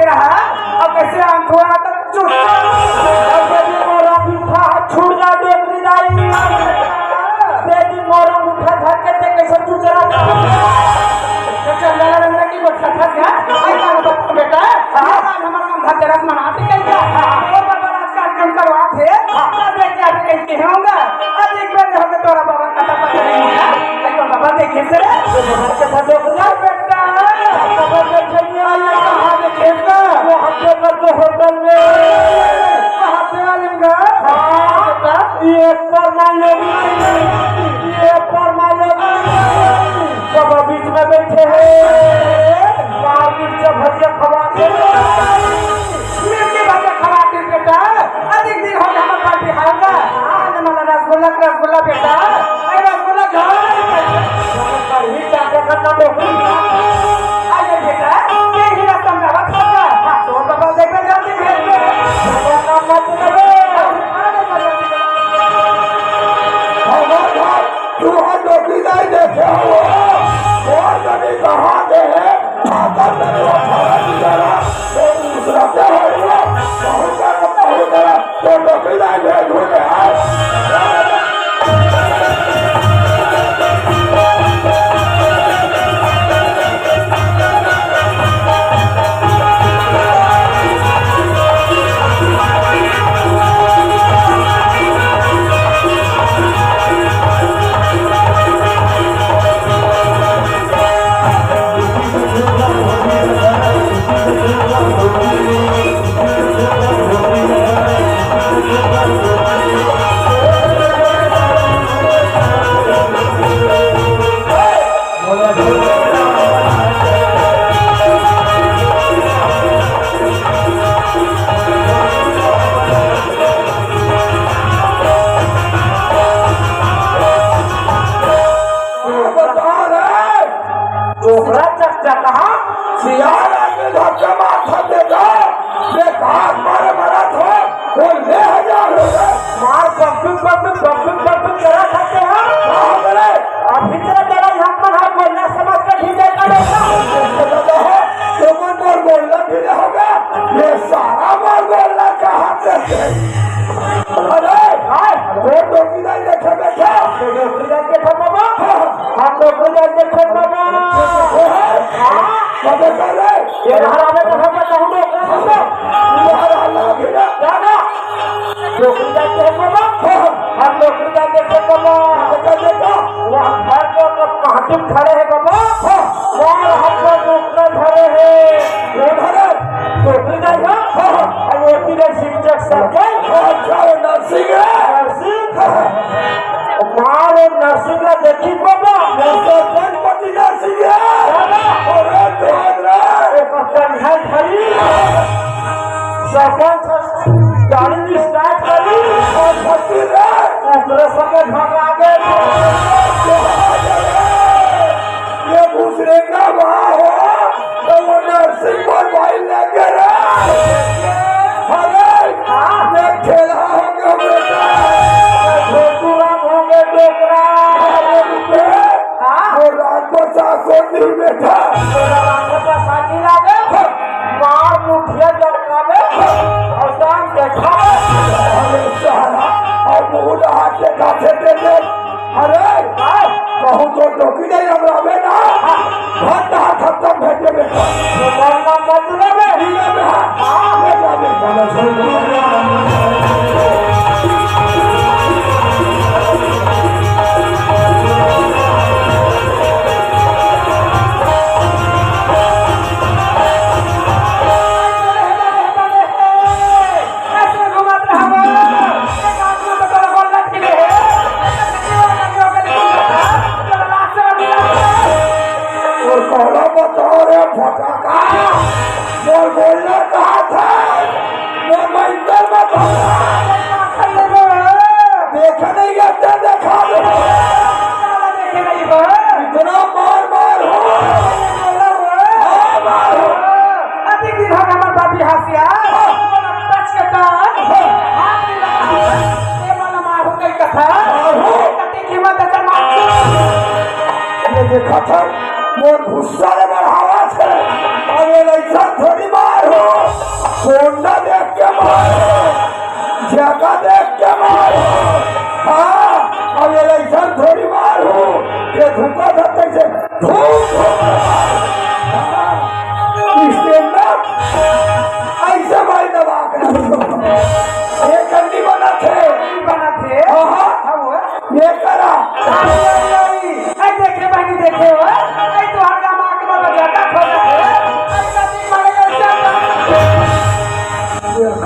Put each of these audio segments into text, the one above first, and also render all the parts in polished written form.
कैसे रहा और कैसे आम थोड़ा तक मोरा उठा छूट जा डोकरी जाई बेटी मोरा उठा धक्के ते कैसे चुचरा चल लगा रंग की बच्चा था क्या आई का बेटा हां हमारा काम धक्के रख मनाते कैसे और बाबा राजकाज काम करवा थे अब देख के आगे कैसे होगा आज एक बार होगा तोरा बाबा कथा पता नहीं होगा आई बाबा देखे से कथा डोकरी बेटा बाबा देखे नहीं आया कहां देखे ना वो हफ्ते पर तो होटल में कहां पे आलमगा हां बेटा ये पर मालो सब बीच में बैठे हैं मार्केट से भजिया खवाते मिर्ची भजिया खवाते बेटा अधिक दिन हो गया हमारे पास बिहार आज हमारा रसगुल्ला बेटा अरे रसगुल्ला घर ही चाचा करना डोकरी आइए बेटा ये ही रास्ता में रख होगा तो बाबा देखने जल्दी भेज दो काम मत करो तू हाँ डोकरी नहीं देखे हो और कभी कहाँ दे खाता तेरे वो खाना दिखेगा तो दूसरा क्या होगा बहुत तेरा तो डोकरी नहीं भेज हुए डोकरा चक्का कहाँ सियार आगे धक्का माथा देगा बेकार मारे मरा था और 1000 हो गए मार बब्बू करा सकते हैं अभी तेरा यहाँ पर है बोलना समझ कर ठीक है तुम और बोलना भी नहीं होगा ये सारा मार बोलना कहाँ से अरे वो डोकी नहीं देखे बैठा डोकरी देखो बाबा हम डोकरी देखो बाबा मदद कर रहे ये हराने को हम बताऊंगा डोकरी देखो बाबा हम डोकरी देखो बाबा वहाँ घर के कहां खड़े हैं बाबा वहाँ हम लोग खड़े हैं डोकरी देखो और वो तेरे शिक्षक सब नर्सिंग मारो नर्सिंग का देखी बाबा गणपति नर्सिंग कन्हा खड़ी गाड़ी स्टार्ट करी और संगे भागा गए ये दूसरे का वहाँ हो तो वो नर्सिंग पर भाई लगे अरे खेला होगा बेटा होंगे डोकरा और रात को सासो नहीं बैठा साथी लागे मार मुठिया जमकावे और शाम देखा अरे साला और मुँह हाथ से काटे दे अरे कहूँ तो डोकी नहीं हमरा में ना हाथ हाथ खत्म भेजे बेटा मतलब बोलना कहा था देखा नहीं गया देखा इतना मार मार हो अधिक दिन हो हमारे बाबी हासिया टच के कान ये वाला मार हो गई कथा कति कीमत है ये देखा था मोर गुस्सा ने बढ़ावा थे और ये ऐसा थोड़ी मार हो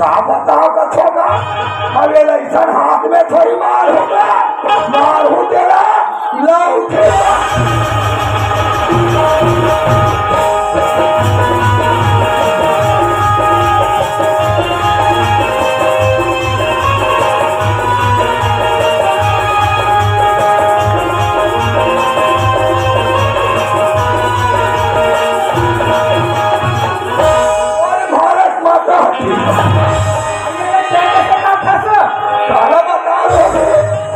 का बताओ का छोगा अबे ऐसा हाथ में थोड़ी मार होगा मार हो तेरा लाओ तेरा और भारत माता की सारा बता रहे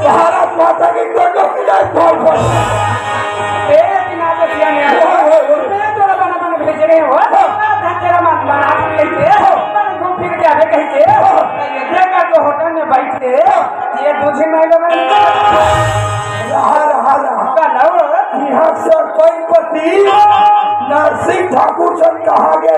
भारत माता की गोडों की जाए कौन कौन होटल में बैठे ये दूसरी महिला यहाँ से कोई पति नरसिंह ठाकुर से कहा गए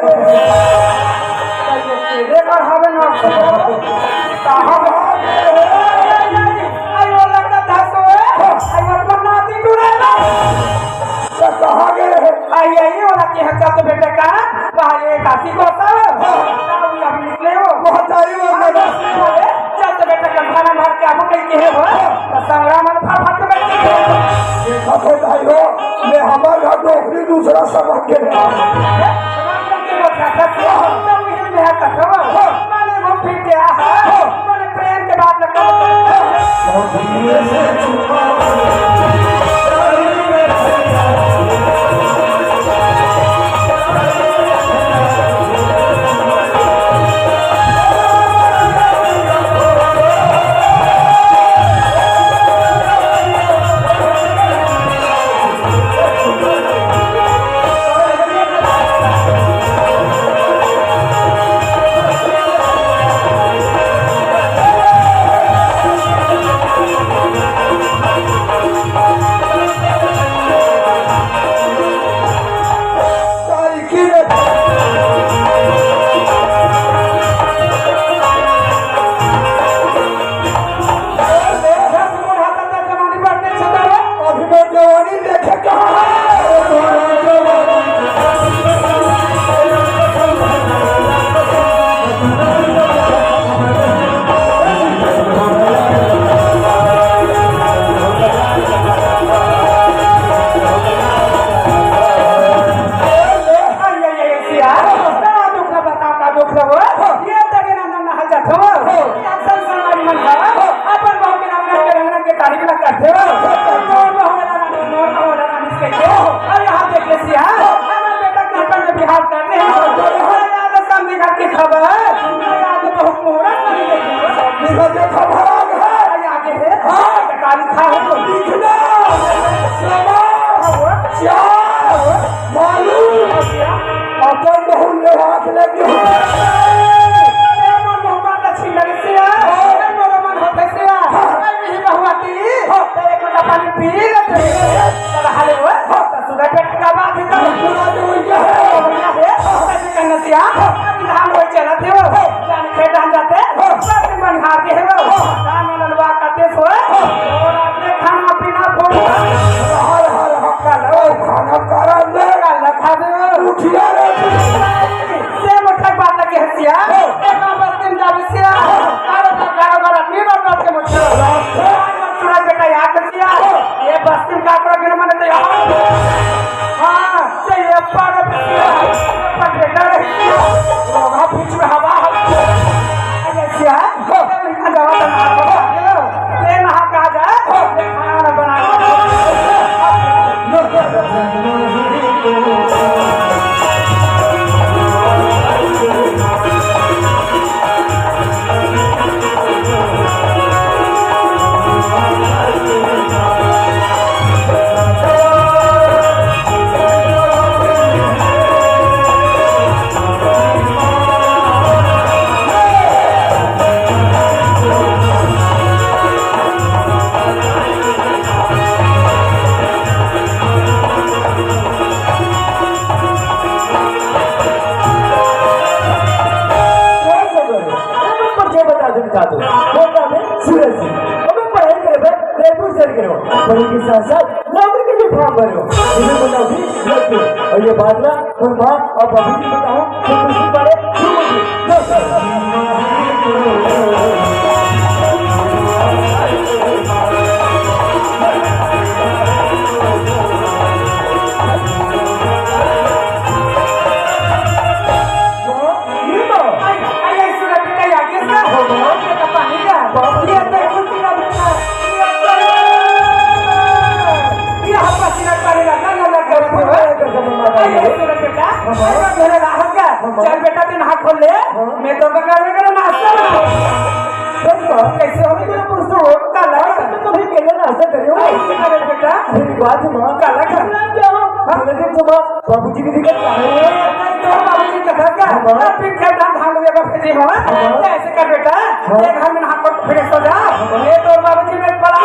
कहा गए बेटे का काशी को अभी निकले हो बहुत आई वो चल तो बेटा खाना मार के आपको कहीं के हो संग्राम फट देखा तो भाई हो मैं हमारे घर नौकरी दूसरा समझ के प्रेम के बाद जवानी देखे कहा बिहार करते हैं खबर बहुत आगे है काली खा मालूम अपन बहुत लेवाक लगे अच्छी लगी से मन होते से बहुआती एक लोटा पानी पी लेते हाले वो सुधा पेट का बात है धान हो चला थे वो जान खेत डाल जाते सब मन हार के है वो धान ललवा करते सो और अपने खाना पीना फोड़ हर हर हक्का लो खाना करा ले लखा दे उठिया रे से मोटा बात लगे हसिया एक बस दिन जाबे से कारो अपनी बात के मुझे सुना बेटा याद हसिया ये बस दिन का कर गिर मन तो हां से ये पर बेटा रही होगा बीच में हवा हसिया महीना जवा ले नहा का जा खाना बना पढ़ाई के साथ साथ नौकरी के लिए फॉर्म भरो इन्हें बताओ भी लगते और ये बादला और माँ और बबी की बताओ तो कुछ पढ़े चल बेटा दिन हाथ खोल ले मैं तो बगैर नाश्ता कैसे होने मेरा पुरुष हो काला तो भी केले नाश्ता करियो अरे बेटा बात मां काला कर हमने देख तो बाबूजी की दिक्कत है तो बाबूजी कथा का फिर क्या धान में भेजे हो ऐसे कर बेटा एक घर में हाथ पर फिर सो जा ये तो बाबूजी में बड़ा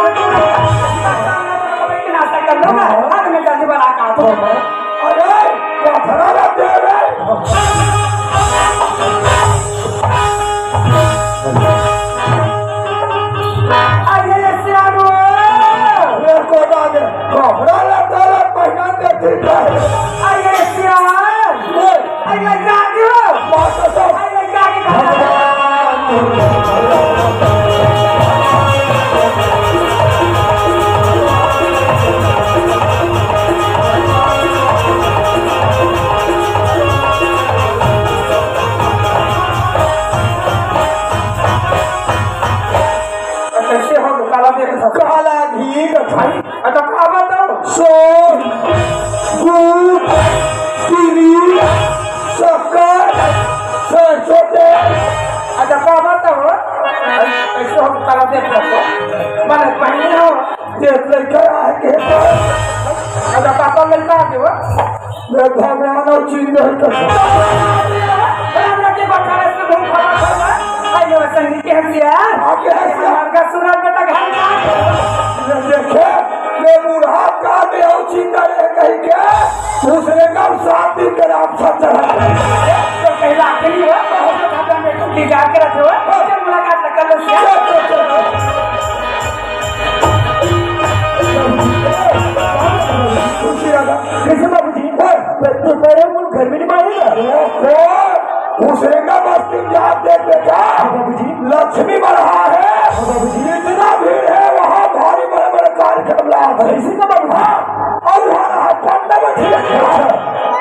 नाश्ता कर लो ना आज मैं जल्दी बना का अरे पथरा लग गया रे अरे सियारो ये को दागे कपड़ा लगा ले पहना दे ठीक है अरे सियार अरे जागी बात तो अरे जागी कैसे हो काला देख काला घी खाई अच्छा का बताओ सोन दूध चीनी शक्कर सरसों तेल अच्छा का बताओ कैसे हो काला देख मैंने पहले हो देख लेकर आके अच्छा पापा मिलता है वो मैं भगवान और चीज नहीं कर हमरा के बखारे से बहुत खराब है आई नो संगी के हसिया आगे है हमार का सूरज बेटा घर का देखे ये बूढ़ा का में और चिंता रह गई के दूसरे का साथ दिन कर आप सब चढ़ा तो पहला के लिए बहुत खाता में तुम इंतजार कर रहे हो फिर मुलाकात कर लो खुशी लगा कैसे बाबूजी तो मेरे मुंह घर में नहीं मारेगा दूसरे का बस याद देख देखा बाबूजी लक्ष्मी बढ़ा है बाबूजी इतना भीड़ है वहाँ भारी बड़े बड़े कार्यक्रम ला ऐसे का बाबू और वहाँ पंडा बैठे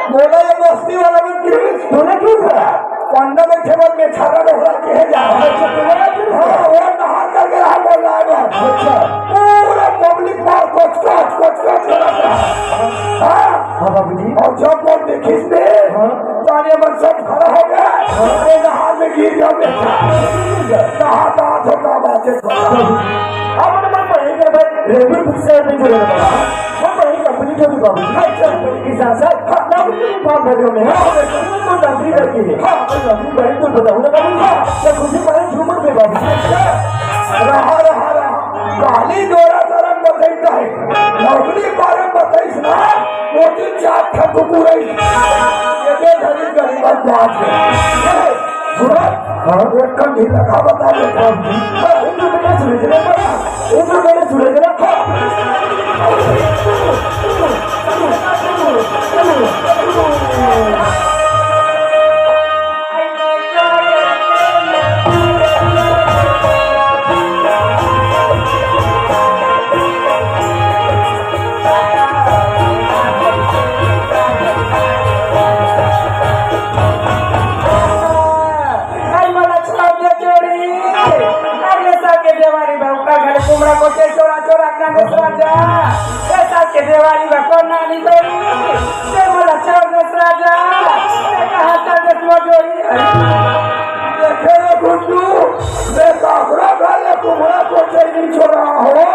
बोला ये बस्ती वाला में क्यों तूने क्यों करा पंडा बैठे बाद में छाड़ा डोला के जा वो नहा करके रहा बोल रहा है अच्छा पूरा पब्लिक मार कोच हाँ बाबूजी और जब वो देखी ने ताने मन सब खड़ा हो गया अरे नहा में गिर गया नहा होता बातें अब मन पढ़ेगा भाई रेलवे से नहीं जुड़ेगा हम पढ़ेगी कंपनी जो भी बाबूजी अच्छा के साथ बाबूजी को काम कर रहे हैं तो नौकरी करती है नौकरी बड़ी तो बताऊँ ना बाबूजी क्या खुशी पड़े झूमर पे बाबूजी रहा काली डोरा तरफ बताइता है नौकरी बारे बताइस ना वो दिन चार ठक पूरे ये धनी गरीब बात है सुनो एक कम ही लगा बता देता उनको मैंने सुने पड़ा उनको मैंने सुने कुमड़ा को चोरा चोरा अपना दूसरा जा ऐसा के देवाली में कौन नानी बेरी ते मला चोर दूसरा जा ते कहां चल दे तू जोड़ी देखे गुड्डू मैं काफरा वाले कुमड़ा को नहीं छोड़ा हो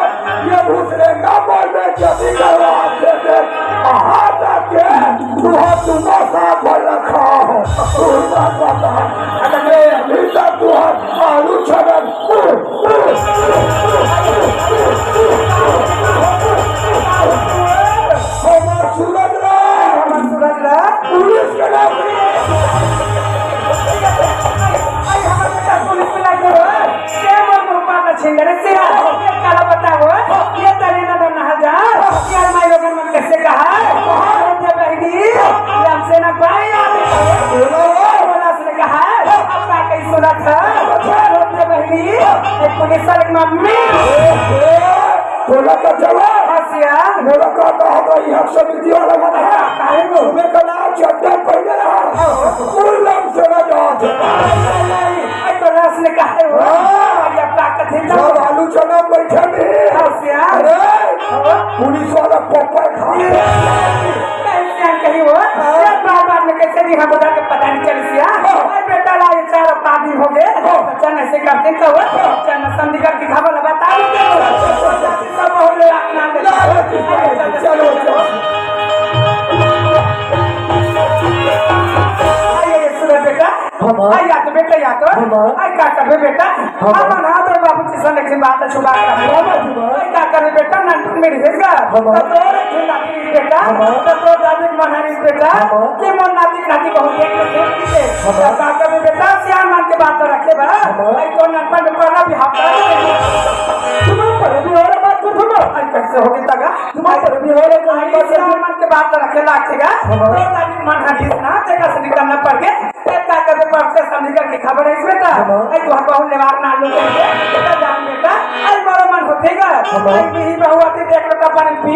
ये दूसरे का बोल में जल्दी करवा देते कहाँ जाके तुम्हारा साथ रखा हो तुमका पता अरे अभी तक तू आलू छगन सूरज ला पुलिस के नौकरी छिंगरे से ये काला बताओ ये तले ना दम नहा जा ये माय लोगन मन कैसे कहा ये बहनी ये हमसे ना भाई आते बोला से कहा अब का कई सुना था मम्मी बोला का जवाब हसिया बोला का होगा यह समिति वाला बना है काहे को तुम्हें का नाम चड्डा पहने रहा फुल नाम से ना जाओ आई तो रस ने काहे हो या ताकत है सब आलू चना बैठे में हसिया अरे पुलिस वाला पप्पा खा कैसे कहीं हो बार में कैसे नहीं हम बता के पता नहीं चली सिया अरे बेटा ला ये 4 पादी हो गए चल ऐसे करते तो चल संधि करके खबर बता सब हो ले अपना चलो आई या तो बेटा या तो आई का कर बेटा हम ना तो बाबू जी से लेकिन बात छुपा कर आई का कर बेटा नंटू मेरी हेगा तो तोरे खेला की बेटा तो दादी मनहरी बेटा के मन नाती बहुत के का कर बेटा सियान मान के बात रखे बा आई तो नंपन पर भी हफ्ता तुम पर भी और बात कर तुम आई कैसे होगी तगा तुम पर भी और सियान मान के बात रखे लागेगा तो दादी मनहरी ना तेरा से निकलना पड़ गया का कर से समझ करके खबर है बेटा आई तो बहु लेवार ना लो बेटा जान बेटा आई बड़ा मन होतेगा आई भी बहु आते देख लो पानी पी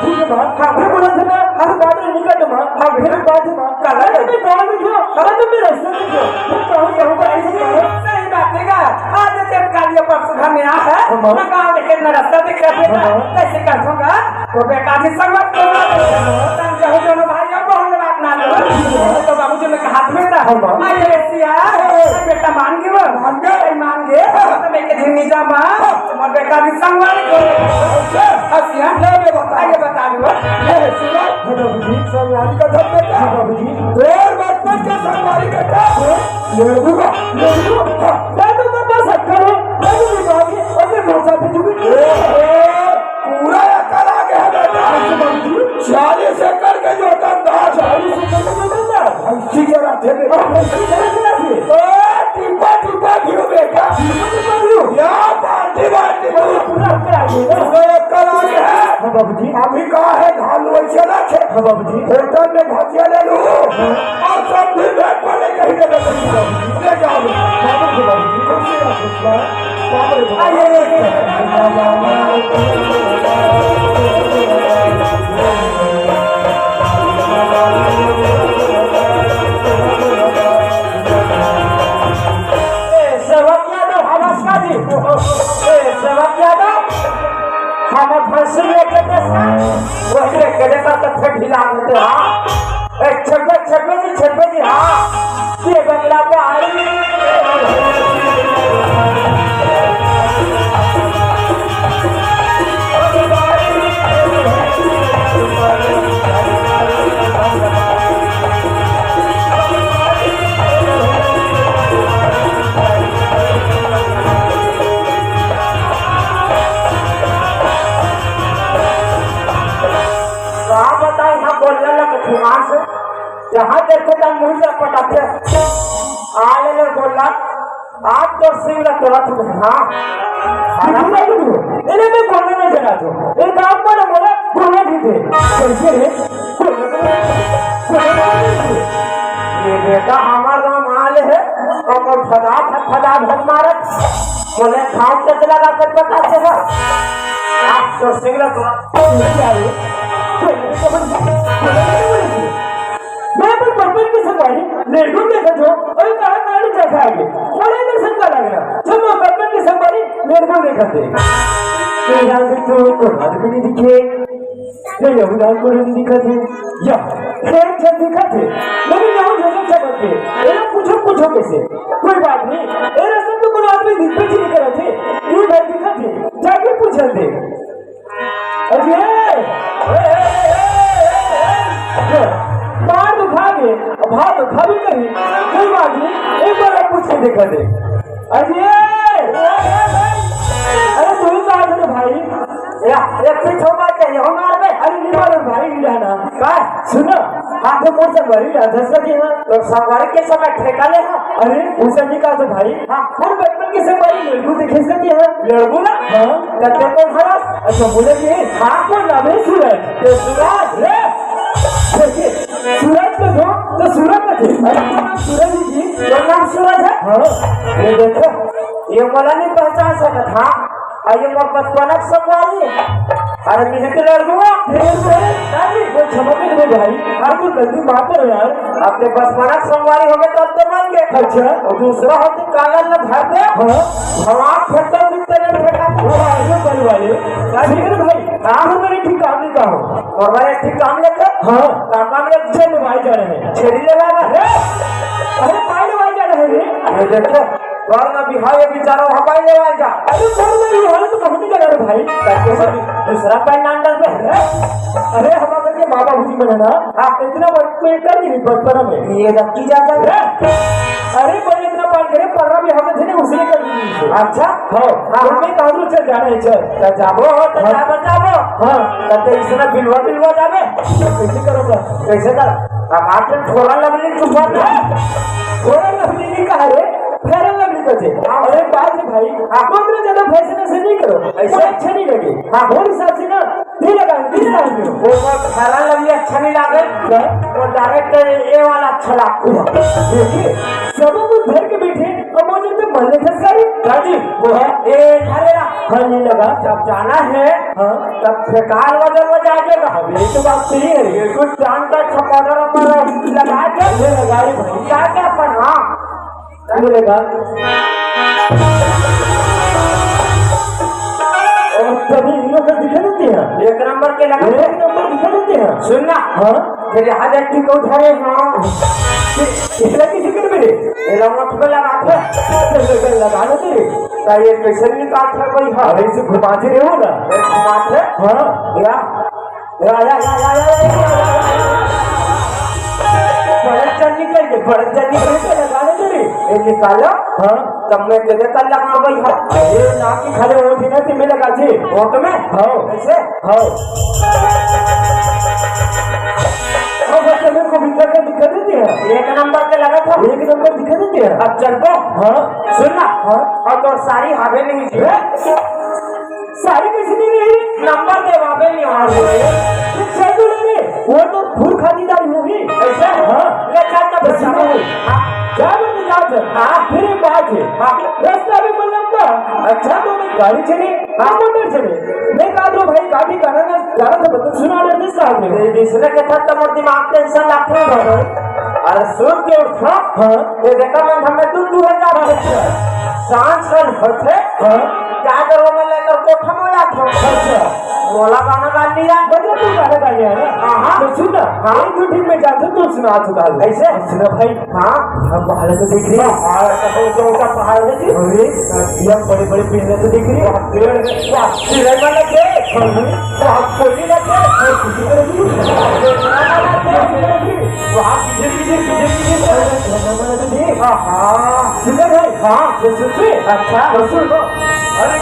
ठीक है बात खबर बोला था ना हर बात निकट मां हां फिर बात मां कल में कौन में क्यों कल तो मेरे रास्ते में क्यों कहूं का ऐसे सही बात है आज जब कालिया पर सुबह में आ है मैं गांव देखे ना रास्ता देख बेटा कैसे कर दूंगा तो बेटा जी संगत करना जाओ दोनों भाई अब बहु लेवार ना लो तो बाबूजी ने हाथ में था आई रेसिया बेटा मान गए तो मैं के झिनी जा मां तुम्हारा बेटा भी संगवारी को हसिया ले बता दो ये सुना बाबूजी संगवारी का धर बेटा बाबूजी और बात पर के संगवारी बेटा ले दूंगा मैं तो बता सकता हूं मैं भी बाबूजी और मौसा भी पूरा अकल आ गया बेटा बाबूजी 40 एकड़ के जो धंधा 40 एकड़ में धंधा ऐसी जरा थे टिप्पा क्यों बेटा या बाल्टी पूरा कल आ गया है बाबूजी अभी कहा है धान वैसे ना थे बाबूजी होटल में भजिया ले लूं और सब भी बैठ पर ले कहीं ले जाओ हम फंसी लेके वही लेके तो फिर ढिला देते हाँ एक छब्बे जी हाँ ये बंगला पे आई यहाँ देखे तो मुँह से पटाखे आले ने बोला आप तो सिंह तुरंत में हाँ इन्हें मैं बोलने नहीं देना तो एक काम को ना बोला बोलने भी थे कैसे ये बेटा हमारा नाम आले है और फदा भग मारत बोले खाओ के लगा कर बताते हैं आप तो सिंह मैं तो बचपन की सवारी लेडू देखा जो और कहा गाड़ी चढ़ा आगे बड़े दिन संगा लगना जब मैं बचपन की सवारी लेडू देखा थे ये याद तो हाथ भी नहीं दिखे ये यहूदा को नहीं दिखा थे या खेल चल दिखा थे लेकिन यहाँ जगह चढ़ के ये पूछो कैसे कोई बात नहीं ये रास्ते तो कोई आदमी दिख पे नहीं कर थे ये घर दिखा थे जाके पूछा थे अरे बाहर तो खा गए भाव तो खा भी करी कोई बात नहीं एक बार पूछ के देखा दे अरे तू ही कहा था भाई या एक फिर छोटा चाहिए हो मार में अरे निवार भाई जाना का सुनो हाथ मोड़ से भरी दस लगे हैं तो सवारी के समय ठेका ले हां अरे उसे निकाल दो भाई हां और बचपन के सवारी लड़ू देखे सके हैं लड़ू ना हां कते को खराब अच्छा बोले कि हां को नाम है सूरज तो सूरज रे सूरज को दो तो सूरज का थे सूरज जी तो नाम सूरज है हाँ ये देखो ये मला नहीं पहचान सकत हाँ ये मोर बचपना के संगवारी अरे मिनट लड़ूंगा वो झमक में भाई आप तो गलती माफ करो यार अपने बचपना के संगवारी हो गए तब तो बन गए अच्छा और दूसरा होती कागज में भर दे हाँ भगवान फेंकता भी तेरे फेंका ये परिवार है भाई आप हमारे ठीक काम नहीं का हो और मेरे ठीक काम लेके हाँ काम लेके अच्छे निभाए जा रहे हैं छेड़ी लेगा अरे पाए निभाए जा रहे हैं ये देखो और ना बिहार ये बेचारा हवाई लेवा जा अरे छोड़ दे ये हालत तो कहाँ नहीं जा रहे भाई ताकि दूसरा पैन अंडर पे है अरे हमारे के माँ बाबू जी बने ना आप इतना वर्क में कर नहीं बचपन में ये रखी जाता है अरे बड़े इतना पाल करे पढ़ना भी हमें थे उसने कर दी अच्छा हाँ हमें कहाँ दूर चल जाना है चल जाबो जाबो हाँ तब इसने बिलवा जाबे कैसे करोगा कैसे कर टमाटर छोड़ा लगने चुप थोड़ा लगने की कहा रे फेरन लगने का थे अरे बात है भाई आप अपने ज्यादा फैशन ऐसे नहीं करो ऐसे अच्छा नहीं लगे हाँ वो हिसाब से ना नहीं लगा वो खरा लगी अच्छा नहीं लागे वो डायरेक्ट ये वाला अच्छा लगता है देखिए सब कुछ घर के बैठे और मुझे तो मरने खसकारी राजी वो है ए अरे हाँ नहीं लगा जब जाना है हाँ तब फेकार वजन में जाके ये तो बात सही है ये कुछ जान का छपाटर पर लगा के ये लगा रे भाई क्या क्या पर हाँ ये लगा और कभी इन लोग दिखा देते हैं एक नंबर के लगा एक नंबर दिखा देते हैं सुनना हाँ फिर यहाँ देखती को उठाए हाँ इसलिए किसी के मेरे ये लमट पे लगाते लगा देते रे तो ये कैसे निकाल था कोई हाँ अरे इसे घुमाते रहे हो ना घुमाते हाँ या बड़े चल निकल के लगा देते रे ये निकालो हाँ तब मैं जगह कल लगा भाई हाँ अरे नाक की खाले वो थी ना कि मैं लगा थी वोट में हाँ कैसे हाँ हाँ बच्चे मेरे को दिखा देते हैं एक नंबर के लगा था एक नंबर दिखा देते हैं अब चल को हाँ सुनना हाँ और तो सारी हावे नहीं जी सारी कैसे नहीं रही नंबर दे वावे नहीं आ रही तो नहीं वो तो फूल खातीदारी होगी ऐसे हाँ ले चल तब बस बचाओ हाँ क्या बोलते जाते हाँ फिर एक बात है हाँ रास्ता भी बन लंबा अच्छा तो मैं गाड़ी चली हाँ मोटर चले मैं कहा दो भाई गाड़ी कराना ज्यादा तो बता सुना लेते साथ में दूसरे के साथ तो दिमाग टेंशन लगता है अरे सुन के उठा हाँ ये देखा मैं हमें तू 2000 सांस कल होते हाँ क्या करो मैं लेकर कोठा में जाता अच्छा बोला गाना गा लिया मतलब तू गाना गा लिया ना हाँ तो सुना हाँ तू ठीक में जानते तू सुना चुका है ऐसे सुना भाई हाँ हम पहाड़ तो देख रही है ऊंचा पहाड़ देखी अरे ये बड़े बड़े पेड़ तो देख रही है पेड़ चिड़ै में लगे वहाँ कोली लगे वहाँ हाँ सुना भाई हाँ सुन अच्छा सुन अरे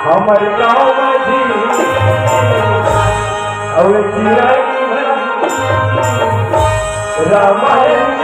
हमारे गाँव में जी और रामायण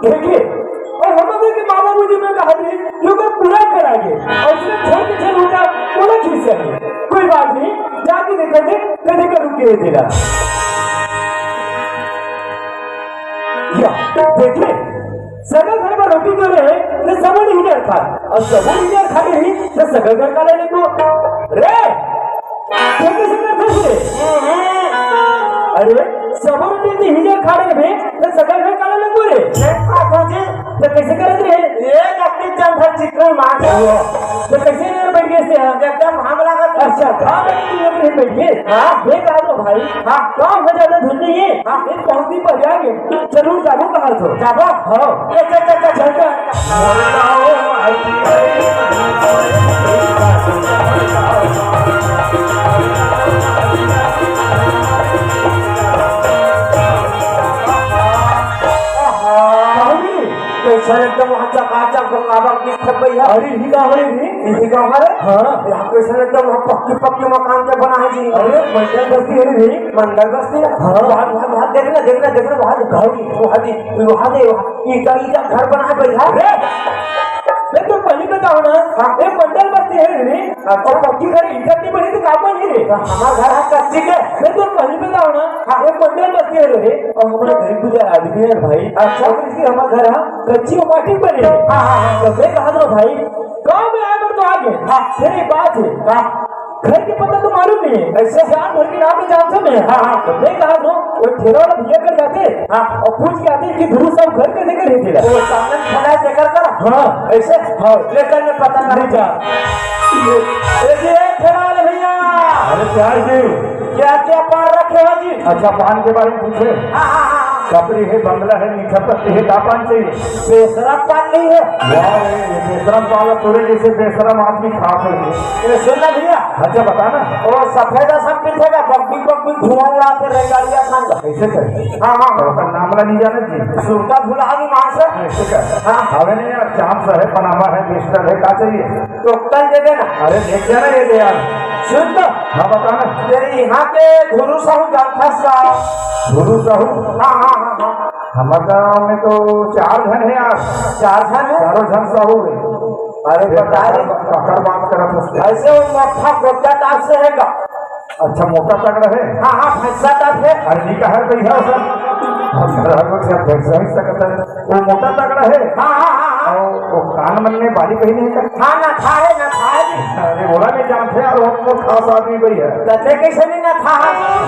देखिए और हम लोग के मामा मुझे में कहा थे लोग पूरा कराएंगे और उसने छोड़ के चल होता थोड़ा खींच है कोई बात नहीं जाके देखा थे कदे का रुक गए तेरा देखिए सगा घर में रोटी जो रहे तो सबड़ इधर खा और सबड़ इधर खा रही तो सगा घर का लेने को रे कैसे करते थे अरे समोर ते हिजे खाडे बे तर सगळं घर काढायला नको रे तर कैसे करायचं रे एक आपली जंभर चिकन मांग तर कैसे रे बैठ गए से एकदम हम लगा अच्छा काम है बैठ गए हां ये कहा तो भाई हां काम हो जाता धंधे ये हां एक पंक्ति पर जाएंगे जरूर जाबो कहा तो जाबो हां चल एकदम काचा गंगावा की खपई है अरे ही गाँव है ही गाँव है हाँ यहाँ कैसे एकदम पक्की पक्की मकान के बना है जी अरे मंडल बस्ती है रे मंडल बस्ती है हाँ वहाँ देखना वहाँ दे ईटा घर बना है भैया मैं तो पहले बताओ ना ये मंडल बस्ती है रे और पक्की घर ईटा की बनी तो काम नहीं रे हमारा घर है कच्ची के मैं तो पहले बताओ ना ये मंडल बस्ती है रे और हमारे गरीब गुजर आदमी है भाई अच्छा इसलिए हमारा घर है कच्ची और माटी बनी है हाँ तो मैं कहा था भाई गाँव में आए तो आगे हाँ फिर एक बात है घर के पता तो मालूम नहीं है ऐसे जान भर के नाम में जानते मैं हाँ तो मैं कहा था वो ठेला वाला भैया कर जाते हाँ और पूछ के आते कि गुरु साहब घर कैसे कर रहे थे वो सामने खड़ा देकर कर हाँ ऐसे हाँ लेकर में पता नहीं जा ये ठेला वाले भैया अरे प्यार जी क्या पान रखे हो जी अच्छा पान के बारे में पूछे हाँ कपड़ी है बंगला है मीठा पत्ती है का पान चाहिए बेशरम पान नहीं है बेशरम पान पूरे जैसे बेशरम आदमी खा सकते सुनना भैया अच्छा बताना वो सफेद सब पीछेगा बब्बी धुआं उड़ाते रह गाड़िया खान कैसे करे हाँ नामला नहीं जाने जी सुरता भुला दी वहां से ऐसे कर हाँ हमें नहीं यार चांस है पनामा है बिस्टर है क्या चाहिए तो कल दे देना अरे देख जाना ये दे यार सुन तो हाँ बताना तेरे यहाँ के गुरु साहू जानता साहब गुरु साहू हाँ हमारे गाँव में तो 4 जन है यार 4 जन है 4 जन साहू है अरे बता रहे बात कर ऐसे वो मोटा गोटा टाप से है अच्छा मोटा तगड़ा है हाँ फैसा टाप है अरे नहीं कहा भैया सर फैसा ही सकता है वो मोटा तगड़ा है हाँ वो कान मन में बाली कहीं नहीं है हाँ ना था अरे बोला नहीं जानते यार वो खास आदमी भाई है कहते कैसे नहीं ना था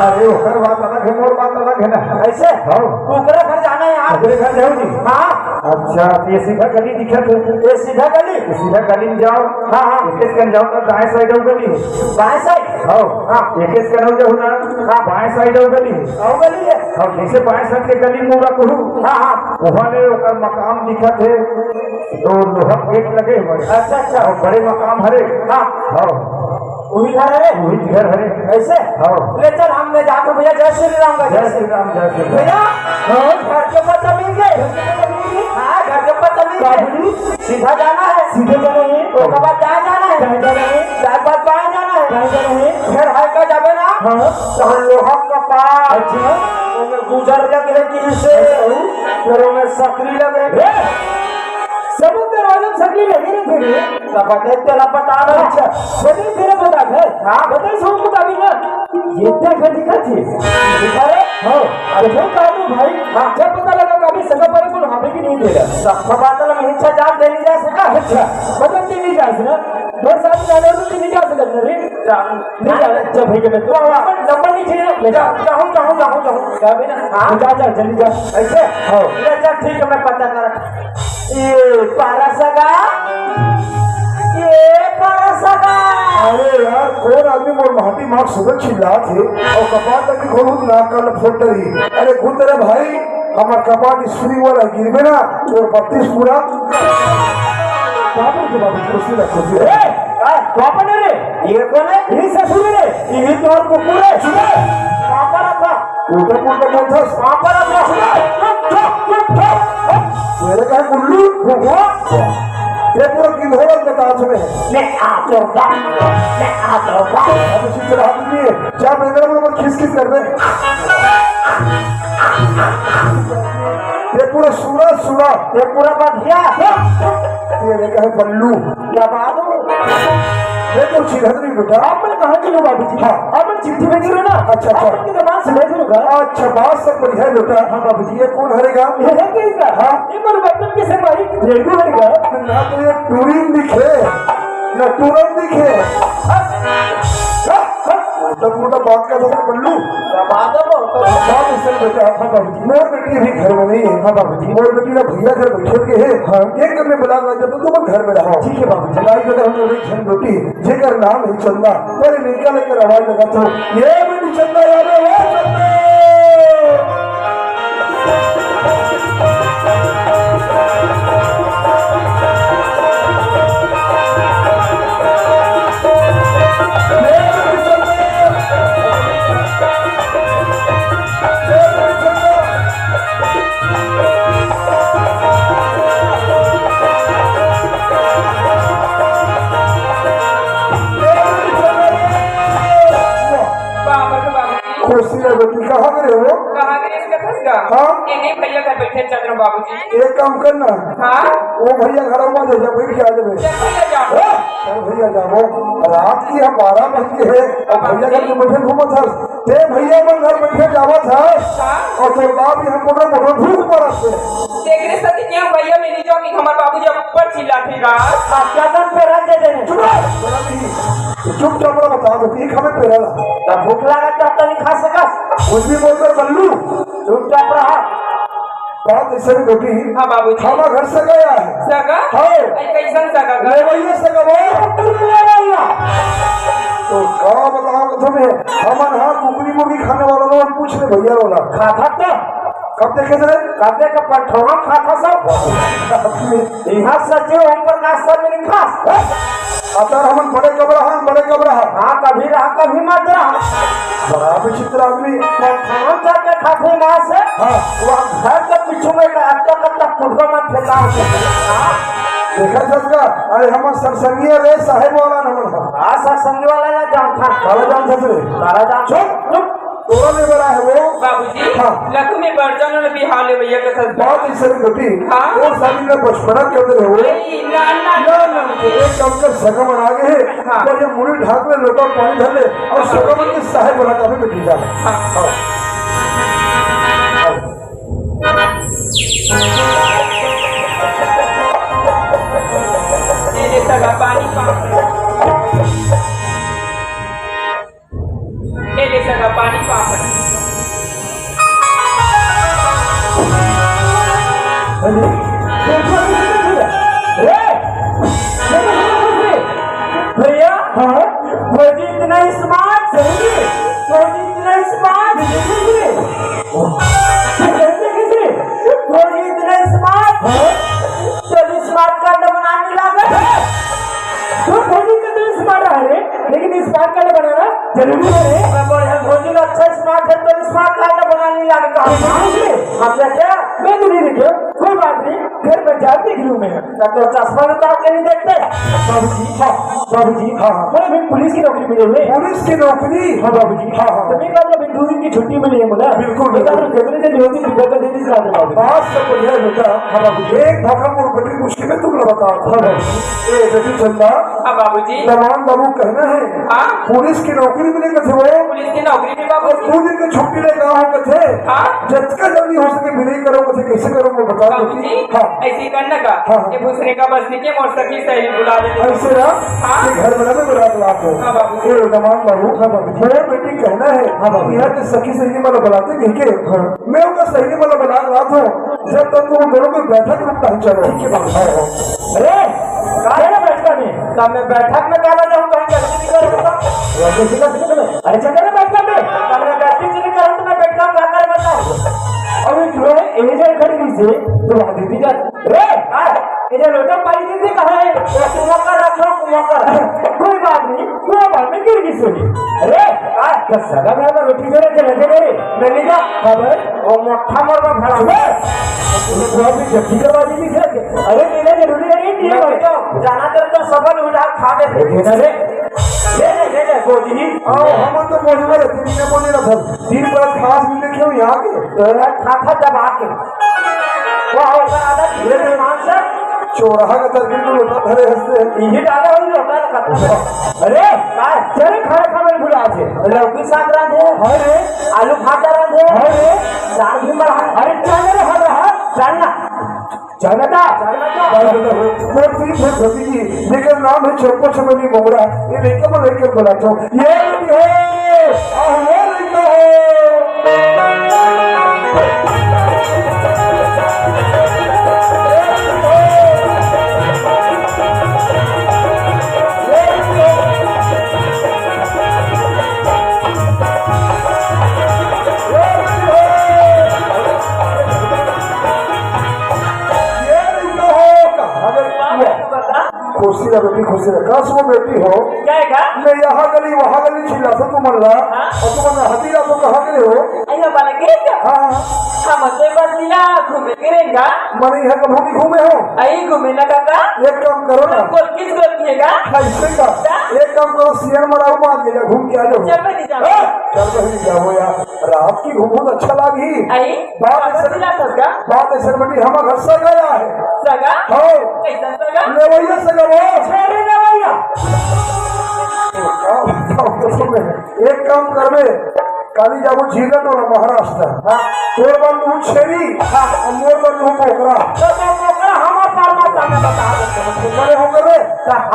अरे ओकर बात अलग है मोर बात अलग है ना ऐसे हाँ ऊपर घर जाना है यार ऊपर घर जाओ जी हाँ अच्छा ये सीधा गली दिखा थे ये सीधा गली में जाओ हाँ एक जाओ तो दाएं साइड गली है बाएं साइड हाँ एक जाओ ना हाँ बाएं साइड गली है हाँ जैसे बाएं साइड के गली मुड़ा करूँ हाँ वहाँ ने ओकर मकान दिखा थे तो लोहा गेट लगे हुए अच्छा और बड़े मकान हरे हाँ वही घर है वही घर है ऐसे ले चल हम में जाकर भैया जय श्री राम का जय श्री राम भैया घर के ऊपर जमीन गए हाँ घर के ऊपर जमीन गए सीधा जाना है उसके बाद जहाँ जाना है चार बार बाएं जाना है फिर है का जाबे ना तो लोहा का पास गुजर लगे कि से फिर उन्हें सकरी लगे सब दरवाजा सकली लगी नहीं थे पता तेरा पता ना अच्छा बदल तेरा पता है हाँ बदल सब मुताबिक ना ये क्या घर दिखा थी दिखा रे हाँ अरे वो कहा तो भाई हाँ जब पता लगा कभी सगा पर को हमें की नहीं दे रहा सब बात ना मैं इच्छा जान दे नहीं जा सका अच्छा मतलब कि नहीं जा सका दो साल जाने तो नहीं जा सकता रे नहीं जा जब भाई के तो नंबर नहीं चाहिए ले जाऊं क्या बेटा हां जा जल्दी जा ऐसे हां ले जा ठीक है मैं पता कर ये पारा सगा अरे यार कौन आदमी मोर माटी मार सुबह चिल्ला थे और कपाट तक खोलू ना कल फोट रही अरे खुद तेरे भाई हमार कपाट स्प्रिंग वाला गिरबे ना और 32 पूरा बाबू के बाबू कुर्सी रखो ए कौन है रे ये कौन है ये ससुर रे ये तो और कुकुर है सुने कहां पर था ऊपर कौन था कहां पर था मेरे का गुल्लू भगवा ये पूरा किधर बता तुम्हें मैं आता हूं अब इसी तरह आदमी है क्या मेरे में खिसखिस कर रहे ये पूरा सूरा ये पूरा बढ़िया तेरे का है बल्लू क्या बात हो ये तो चिढ़त नहीं बेटा आपने कहा कि लोग बाबू जी हाँ आपने चिट्ठी भेजी हो ना अच्छा आपकी जबान से भेज होगा अच्छा बात सब बढ़िया बेटा हाँ बाबू जी ये कौन हरेगा ये है किसका हाँ ये परिवर्तन के से मारी रेडियो हरेगा ना तो ये टूरिंग दिखे ना टूरम दिखे तब मोटा बात का था बल्लू बात बात इससे बेटा हाँ बाबूजी मोर बेटी अभी घर में नहीं है हाँ बाबूजी मोर बेटी ना भैया घर बैठे के है हाँ एक दिन में बुला रहा जब तुम घर में रहो ठीक है बाबू चलाई कर हम लोग झन रोटी जेकर नाम है चंदा पर निकल कर आवाज लगा तो ये बेटी चंदा याद है वो चंदा कहाँ गए हो? कहाँ गए इसका फंसगा? हाँ? इन्हीं भैया घर बैठे चल रहे बाबूजी। एक काम करना हाँ? वो भैया घर में जा बैठ के आ जाए भैया जाओ। चल भैया जाओ रात की हम 12 बज के है और भैया घर में बैठे घूमत था ते भैया मन घर बैठे जावा था और तो बाप ही हम मोटर मोटर भूख पड़ा थे देख रहे सती क्यों भैया मेरी जो कि हमारे बाबूजी ऊपर चिल्लाते गा क्या कर पे रख दे देने चुपचाप बता दो ठीक हमें पेरा ला भूख लगा तो नहीं खा सकस कुछ भी बोलकर बल्लू चुपचाप रहा बात ऐसे भी बेटी हाँ बाबूजी हमारा घर से गया है सगा हाँ कैसन सगा ले भैया से तो क्या बताओ तुम्हें हमारे यहाँ कुकरी मुर्गी खाने वाला लोग पूछ ले भैया वाला खाता तो कब देखे थे कब्जे का पठौना खाता सब यहाँ सच्चे ओम प्रकाश सर में नहीं खास अतर हम बड़े कबरा हाँ कभी रहा कभी मत रहा बड़ा विचित्र आदमी पठौना चल के खाते माँ से हाँ वहाँ घर के पीछू में अब तक फुटबॉल मत फेंका देखा सका अरे हम सरसंगी रे साहेब वाला नमन हाँ सर संगी वाला ना जान था काला जान ससरे तारा जान चुप चुप तोरा ले बड़ा है वो बाबूजी हाँ लखू में बर्तन और बिहार ले भैया के साथ बात ऐसे भी बेटी हाँ? वो शादी में बचपना के अंदर है वो ना ना ना एक काम कर सगम बना के है हाँ। और ये मुड़ी ढाक ले लोटा पानी धर ले और सगम के साहेब बना के बेटी जा हाँ। हाँ मेरे सगा पानी मेरे सगा पानी पापड़ भैया भौजी इतना स्मार्ट भौजी इतना स्मार्ट भौजी इतना स्मार्ट चल स्मार्ट कार्ड बनाने लगा तो भौजी कितना स्मार्ट है लेकिन स्मार्ट कार्ड बनाना जरूरी है भौजी का अच्छा स्मार्ट है तो स्मार्ट कार्ड बनाने लगा मतलब क्या मैं तो नहीं देखा कोई बात नहीं घर में जाते गिरू में तो चश्मा उतार के नहीं देखते बाबूजी हाँ बोले भाई पुलिस की नौकरी मिली हुई पुलिस की नौकरी हाँ बाबूजी हाँ हाँ तो मैं कहा अभी 2 दिन की छुट्टी मिली है मुझे बिल्कुल कैमरे से होती सुबह का दे दी बाबू बात सब बढ़िया बेटा हाँ बाबू एक धक्का मोड़ बड़ी मुश्किल है तुम बताओ हाँ बाबू ए बेटी चंदा हाँ बाबूजी तमाम बाबू कहना है हाँ पुलिस की नौकरी मिले कथे वो पुलिस की नौकरी में और बाबूजी 2 दिन की छुट्टी ले गाँव कथे हाँ जितना जल्दी हो सके मिले करो कथे कैसे करो वो बता बाबूजी हाँ ऐसी करने का हाँ। ये दूसरे का बसने के मोड़ सकी सही बुला देते ऐसे ना हाँ। कि घर बना में बरात लात हो हाँ बाबू। ए तमाम बाबू हाँ बाबू मेरे बेटी कहना है हाँ बाबू यहाँ के सखी सही वाला बुलाते नहीं के मैं उनका सही वाला बुला रहा था जब तक तुम दोनों को बैठक में पहुंचा ठीक है बाबू अरे काहे बैठक में तब मैं बैठक में काला जाऊं कहीं गलती नहीं करूंगा अरे चल ना बैठक में तब मैं गलती नहीं करूं तो मैं बैठक में आकर बताऊं अभी जो है एजे खड़ी हुई से तो वहां दीदी जा रे इधर लोटा पाई दीदी कहां है वो कुमकर रखो कुमकर कोई बात नहीं वो बात में गिर गई सोनी अरे का सगा में रोटी जोरे चले थे मेरे मैंने कहा खबर वो मोटा मरवा भरा हुआ वो भी जब्ती करवा दी थी अरे मेरे जरूरी है ये जाना तो सबल उड़ा खा दे ले गोजी हम तो बोलने वाले थे मैं बोले ना था 3 बरस खास मिले क्यों यहाँ के खाता दबा के वाह आदत धीरे धीरे मान से चौराहा का तरकीब को लोटा धरे हंसते ये डाला हुई लोटा रखा अरे चले खाए खाने भुला थे लौकी साग रांधे अरे आलू भाटा रांधे अरे दाल भी बढ़ा अरे चल रहा चलना जानता लेकिन नाम है चौको चमनी मोगरा ये लेकर मैं लेकर बुलाता हूँ ये खुशी रह बेटी खुशी रह कस वो बेटी हो क्या है का मैं यहाँ गली वहाँ गली चिल्ला तो तुम मल्ला और तुम हतीला तो कहाँ गए हो अयो बाला के क्या हाँ हम तो बस दिला घूमे करेगा मने यहाँ कभी घूमे हो आई घूमे ना काका एक काम करो ना बोल किस बोल किएगा ऐसे का एक काम करो सीएम मराओ मान ले घूम के आ जाओ चल बनी जाओ चल बनी जाओ यार रात की घूमो अच्छा लगी आई बात बस ऐसे दिला सगा बात ऐसे बेटी हम घर से गया है सगा हो कैसा सगा ले भैया से गया छेड़े ना भैया एक काम कर बे काली जाबो झीलट और महाराष्ट्र हाँ तोर बंधु छेरी हाँ मोर बंधु पोखरा तो मोकरा हमार पारमा ताने बता दे करे हो करे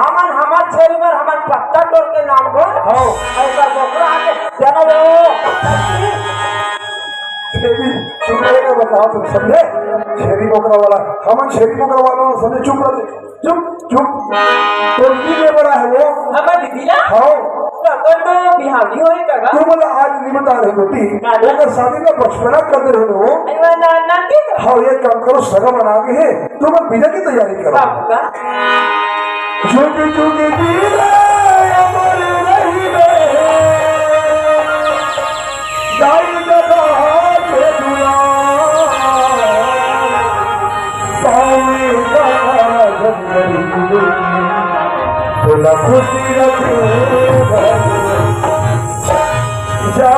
हमार छेरी पर हमार पत्ता तोड़ के नाम को हाँ ऐसा मोकरा आके जाना वो छेरी चुप रहेगा बताओ तुम समझे छेरी पोखरा वाला हम छेरी पोखरा वालों समझे चुप रहे चुप चुप तो की ले बड़ा है वो हमार दीदी ना हाँ तो बिहारी होए काका तुम बोला आज नहीं बता रहे बेटी अगर शादी का बचपना करते रहे हो अरे ना ना के हाँ ये काम करो सगा बना के है तुम बिना की तैयारी करो काका झुक झुक दीदा अमर रही रे जाई जदा के दुआ पावे का जंगली बोला खुशी रखे जा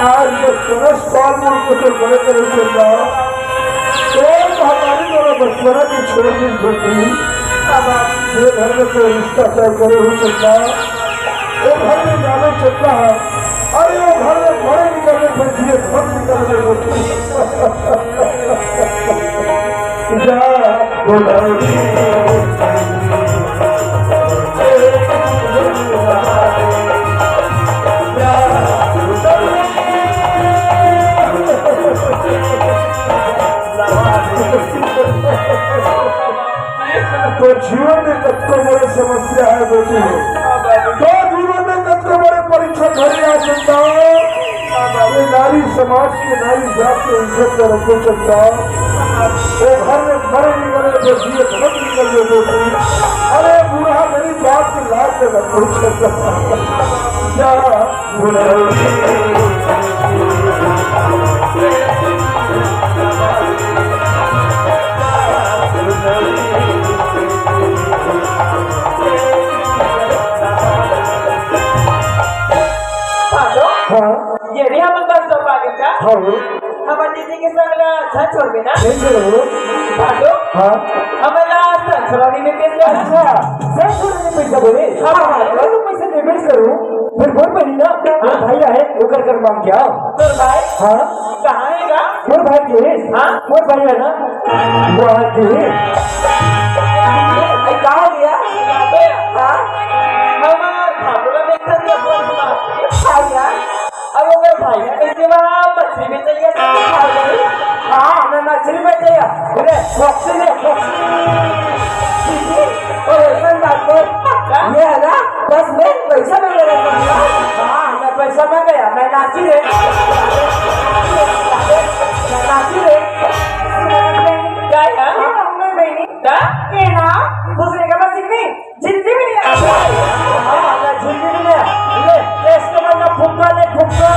आज ये सरस पाल मुल्क से बड़े तरह से तो हमारी दोनों बचपना की छोड़ दी बेटी अब आप ये घर में कोई रिश्ता तय करे हो सकता है वो घर में जाना चलता है अरे वो घर में बड़े निकलने पर जिए घर निकलने होती जा बोलाओगी तो जीवन में कत्तो बड़े समस्या है बेटी तो जीवन में कत्तो बड़े परीक्षा घरे आ सकता ये नारी समाज के नारी जात के इज्जत का रखो सकता वो घर में बड़े निकले तो जिए सब निकल गए बेटी अरे बूढ़ा मेरी बात की लाज से रखो सकता क्या ये भी हम बस तो आगे का हाँ हमारे दीदी के संग अच्छा छोड़ देना कैसे रहो भालो हाँ हमारा संसरानी में कैसे अच्छा सर छोड़ने में पैसा बोले हाँ तो पैसे पेमेंट करूँ फिर बहुत बनी ना मेरा भाई है वो कर मांग क्या तो भाई हाँ कहाँ है का मोर भाई के हाँ मोर भाई है ना वो आके कहाँ गया हाँ हमारा भालो देखा दिया खाया अब अगर भाई कैसे वहाँ मछली में चाहिए हाँ हमें मछली में चाहिए बोले बॉक्सी ले और ऐसा बात को ये है ना बस मैं पैसा में ले रहा हूँ हाँ मैं पैसा में गया मैं नाची रे क्या है हमने बहनी क्या ना दूसरे का बस नहीं जिंदगी भी नहीं हाँ मैं जिंदगी भी नहीं ले इसके बाद ना फुक्का ले फुक्का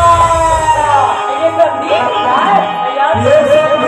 ये गंदी यार ये सब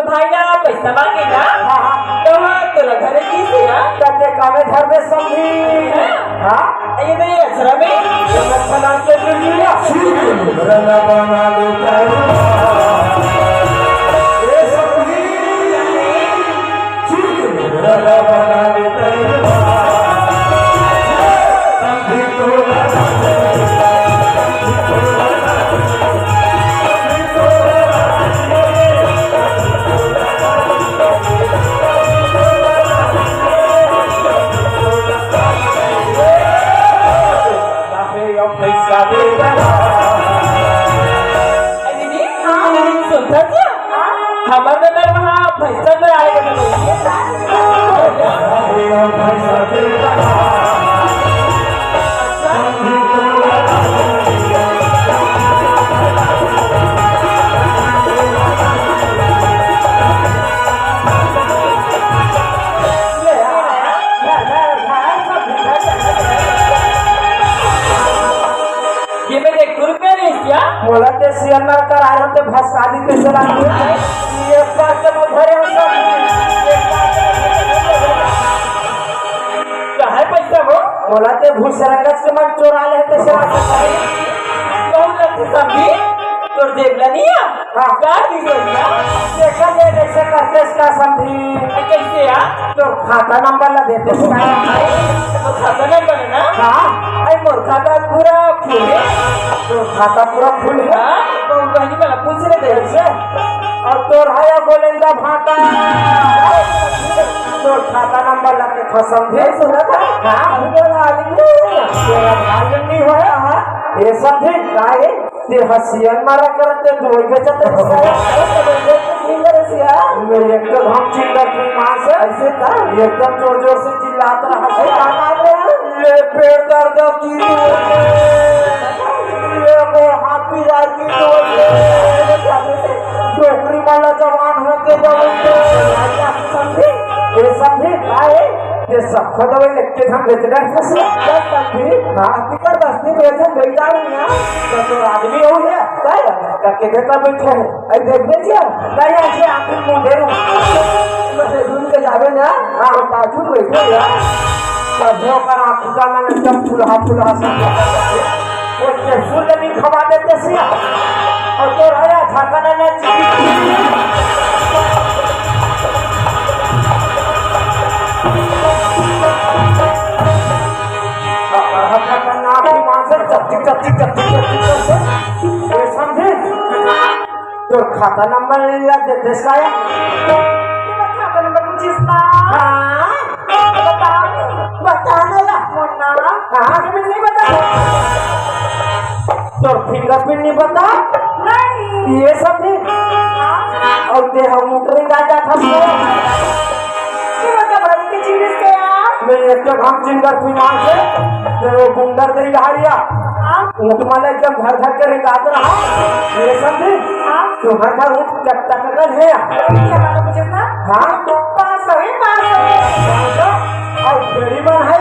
तोर भाई ना पैसा मांगेगा हाँ तो तोला घरे की दिया कहते कामे घर में समझी हाँ ये नहीं अचरा में ये मच्छला के दुनिया रना बना देता ये समझी रना बना देता समझी तो पैसा देगा दीदी सुनता क्या हमारे नगर वहाँ पैसा में आएगा पैसा देगा ये मेरे 1 रुपया नहीं क्या बोला ते सियानर कर आए होते भसादी पे चला ये बात के मुझे सब कहाँ पैसा वो बोला ते भूसरंगस के मन चोरा लेते चला कौन लगती समझी तोर जेबला नहीं है हाँ। कार की सोचिया देखा ले कैसे करते इसका समझी कैसे या तो खाता नंबर ला देते तो खाता नहीं करे ना हाँ आई मोर खाता पूरा फूल है तो खाता पूरा फुल है हाँ तो बहनी वाला पूछ रहे थे ऐसे और तो रहा गोलेंदा भाटा तो खाता नंबर ला के खसम भी सुना था हाँ तेरा मालूम नहीं होया हाँ ये समझे काहे ते हसियन मारा करते दोई बेचते मेरे एकदम हम चिल्ला की मां से ऐसे था एकदम जोर जोर से चिल्लाता रहा ले पेट दर्द की ले वो हाथ पिरा की डोकरी वाला जवान होके समझे ये समझे काहे ये सब खदवे लेके हम बेचना फंसे समझी हां फिकर बसनी बेचन बेचार ना तो आदमी हो है काय करके देखा बैठे है आई देख देखिए नहीं ऐसे आंख मुंडे बस दून के जावे ना हां बाजू बैठे यार सभ्यो का आंख का ना एकदम फुलहा सब वो के फूल नहीं खवा देते सिया और तो आया छाका ना तो खाता नंबर देते साया खाता नंबर पूछिस ना बताने ला हाँ नहीं बता तो फिंगरप्रिंट नहीं बता नहीं ये सब और ते हम उतरे जाता था मेरे एक हम चिंगर फिनान से वो गुंडर दे हारिया ऊँट माला एकदम घर घर के रिकात रहा ये समझे तो घर घर ऊँट कट्टा कटल है हाँ और बेड़ी बन है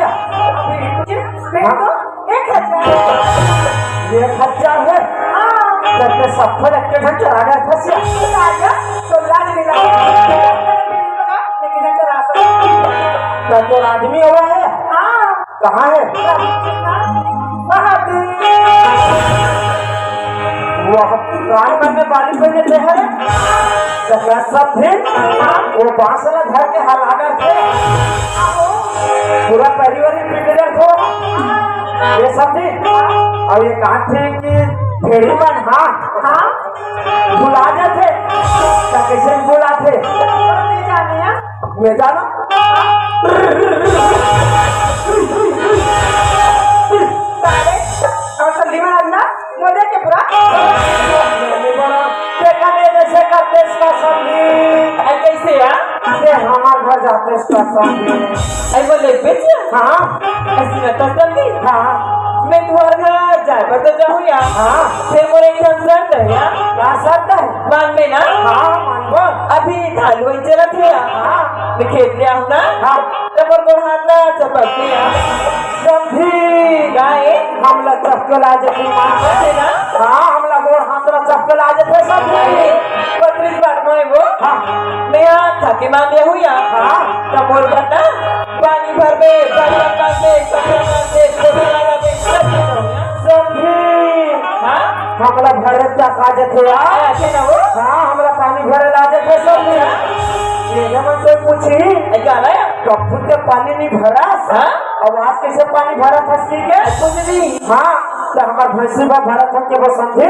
1000 है करके सफल एक ढंग चला गया फंसिया तो आदमी हुआ है कहाँ है वो रात में बाली पहने थे है सब थे वो बांसला घर के हालागर थे पूरा परिवार बिगड़े थे ये सब थे और ये कहा थे कि भेड़ी मन हाँ बुला थे कैसे बुला थे मैं जाना और सब्जी में आना मुझे क्या पूरा देखा नहीं जैसे करते इसका सब्जी कैसे यार अरे हमारे घर जाते इसका सब्जी आई बोले बेच हाँ ऐसी में तो सब्जी हाँ मैं तुम्हारे घर जाए पर तो जाऊँ यार हाँ फिर मोरे एकदम शर्त है यार क्या शर्त है मान में ना हाँ मानबो अभी धान वही चला थे यार हाँ मैं खेत ले आऊँ ना हाँ तब और हाथ ना चपकते यार समझी गाय हमला चक्कर आ जाती है ना हाँ हमला गोड़ हाथरा चक्कर आ जाते सब पत्रिस बार में वो हाँ मैं थके मांगे हुआ हाँ तब बोल बता पानी भर दे पानी भर दे कपड़ा भर दे छोटा लगा दे सब समझी हाँ हमला भरे तक आ जाते यार ऐसे ना वो हाँ हमरा पानी भरे आ जाते सब ये जमन कोई पूछी क्या लाया कप्पू के पानी नहीं भरा हाँ अब आज कैसे पानी भरा था सी के कुछ नहीं हाँ तो हमार भैंसी बा भरा था के वो समझी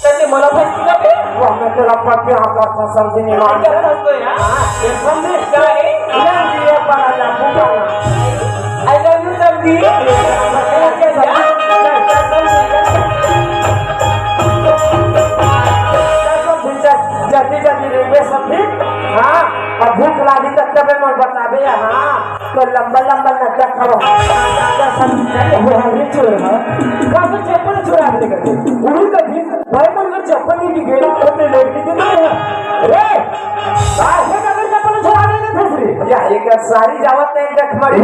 तने मोला फंस का पे वो हमें तेरा पक्के हम का समझी नहीं मान क्या फंस तो यार हाँ ये समझी गाय ले दिए पर आजा बुकाना आई लव यू समझी जल्दी जल्दी रेलवे समझी हाँ और भूख लागी तक तब मैं बताबे हाँ तो लंबा लंबा नचक करो वो हरी चोर है काफी चप्पल चुरा दे करते उड़ी का भी भाई मन में चप्पल नहीं गिरे तो लेट के दे रे काहे का चप्पल चुरा दे फसरी या एक सारी जावत नहीं देख मरी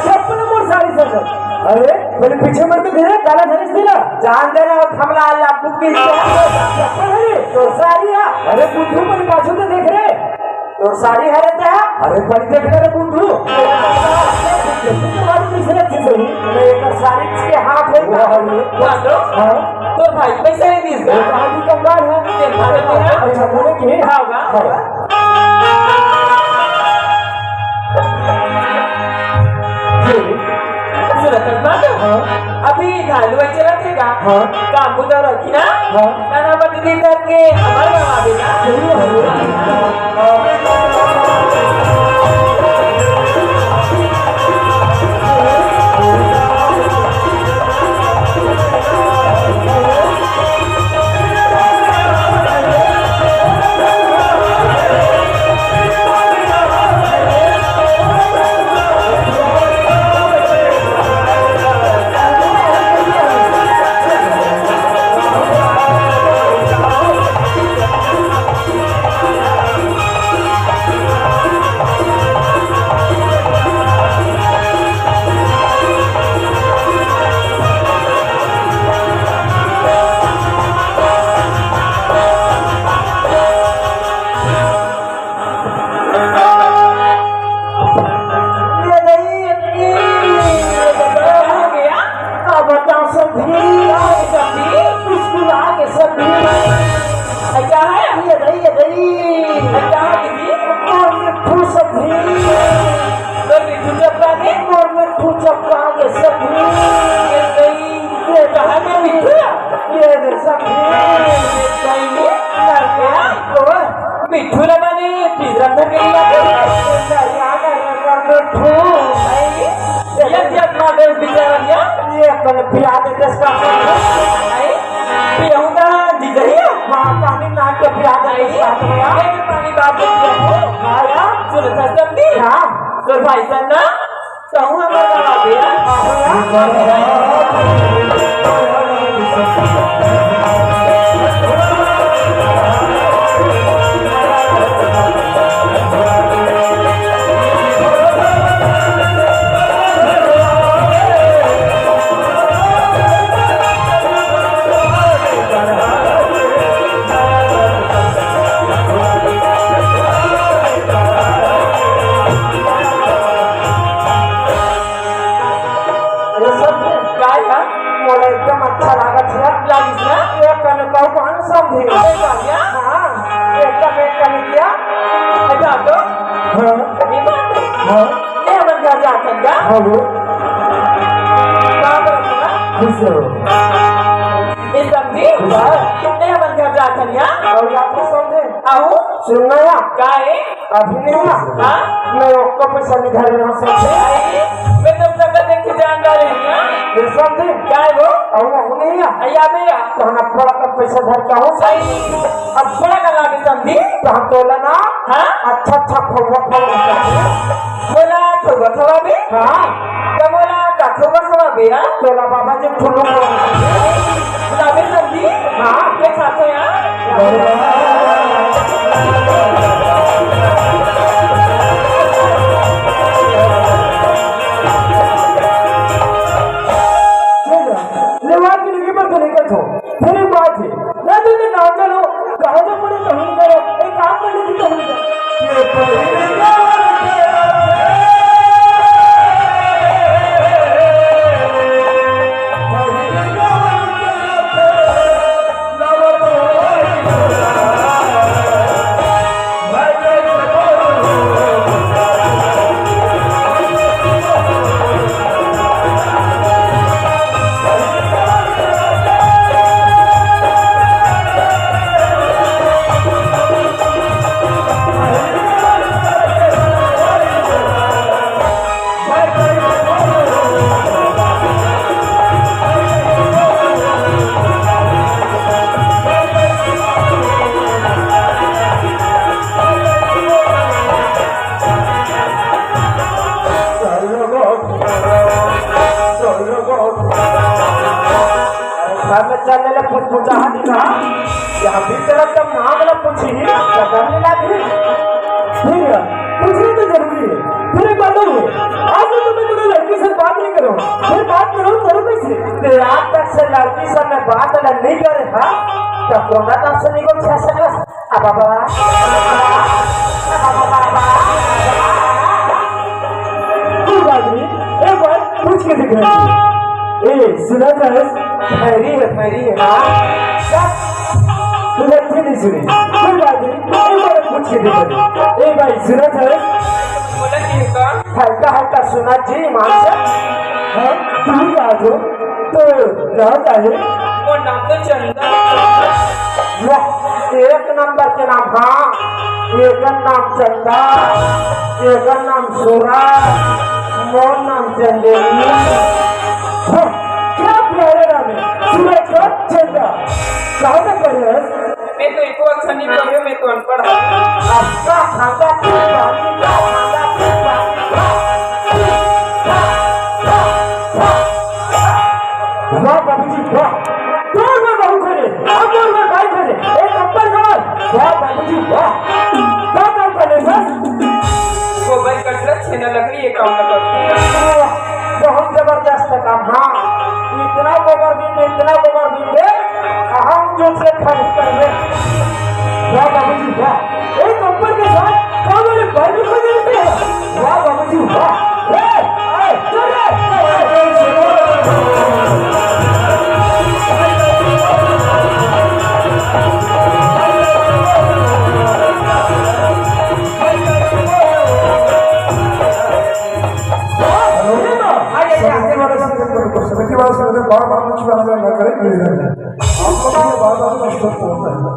चप्पल मोर सारी सर अरे मेरे पीछे मत धीरे काला धरिस दिला जान देना और थमला अल्लाह बुकी चप्पल है तो सारी है अरे बुद्धू पर पाछू तो देख रे तो सारी है रहता है अरे पर देख रे बुद्धू तुम्हारी तीसरे चीज है मैं एक सारी के हाथ है हां तो भाई पैसे नहीं दी वो आदमी कंगाल है तेरे भाई तेरा अच्छा बोले कि होगा सुरत बात अभी ढालू चला देगा काम बुदा रखी ना खाना बदली करके हमारे गाँव आवेगा मिठूला माने पिझ्झा ये अपन पिया दे दस का पियाऊंगा जीजरिया हाँ पानी नाक के पिया दे पानी बाप आया सुनता समझी हाँ तो भाई सन्ना कहूँ हमारा आ गया मोला एकदम अच्छा लागत है लागिस ना ये कन कहू कौन समझी क्या हाँ एकदम एक कन किया अच्छा तो हाँ ये बात है हाँ ये हम घर जाते हैं हाँ वो कहाँ पर रखना खुश हो इस समझी कितने हम घर जाते हैं और आप समझे आओ सुनना या गाय अभी नहीं ना हाँ मैं आपको पैसा नहीं घर में समझे मैं तुम सब देख के जान रही हूँ ये समझे गाय वो और वो नहीं या अया मेरा तो हम थोड़ा का पैसा धर का हो सही अब थोड़ा का लागे समझी तो हम बोला ना हाँ अच्छा अच्छा फगवा बोला ठोगा खवा भी हाँ क्या बोला का ठोगा खवा भी हाँ तोला बाबा जी ठुल्लू लागे समझी हाँ ये खाते हैं पहले पूछ पूछा हाथी कहा यहाँ भी तेरा तब नाम ना पूछी क्या करने लगी ठीक है पूछना तो जरूरी है फिर एक बात और आज तो मैं तेरे लड़की से बात नहीं करूँ फिर बात करूँ करूँ कैसे आज तक से लड़की से मैं बात नहीं करे था तो कोना तब से नहीं को छह सकस अब एक बार पूछ के दिख रहा ए सुना था खैरी है हाँ तू अच्छी नहीं सुनी कोई बात नहीं एक बार पूछ के दिख रहा ए भाई सुना था हल्का हल्का सुना जी मान से हाँ तू क्या हो तो नाम क्या है वो नाम तो चंदा एक नंबर के नाम हाँ एक नाम चंदा एक नाम सूरा मोर नाम चंदेली क्या प्यारे नाम है सूरज का चंदा कहाँ तक पढ़े मैं तो एको अक्षर नहीं पढ़ी मैं तो अनपढ़ हूँ आपका खाना वाह बाबू जी वाह दौड़ में बहू खड़े अब दौड़ में भाई खड़े एक नंबर कमाल वाह बाबू जी वाह क्या काम कर रहे सर मोबाइल कटरा छेना लकड़ी ये काम न करती बहुत जबरदस्त काम हाँ इतना गोबर भी हम जो से खर्च करेंगे वाह बाबू जी वाह एक नंबर के साथ काम वाले भाई को देते हैं वाह बाबू जी वाह बार कुछ न करें आपको बार कष्ट होता है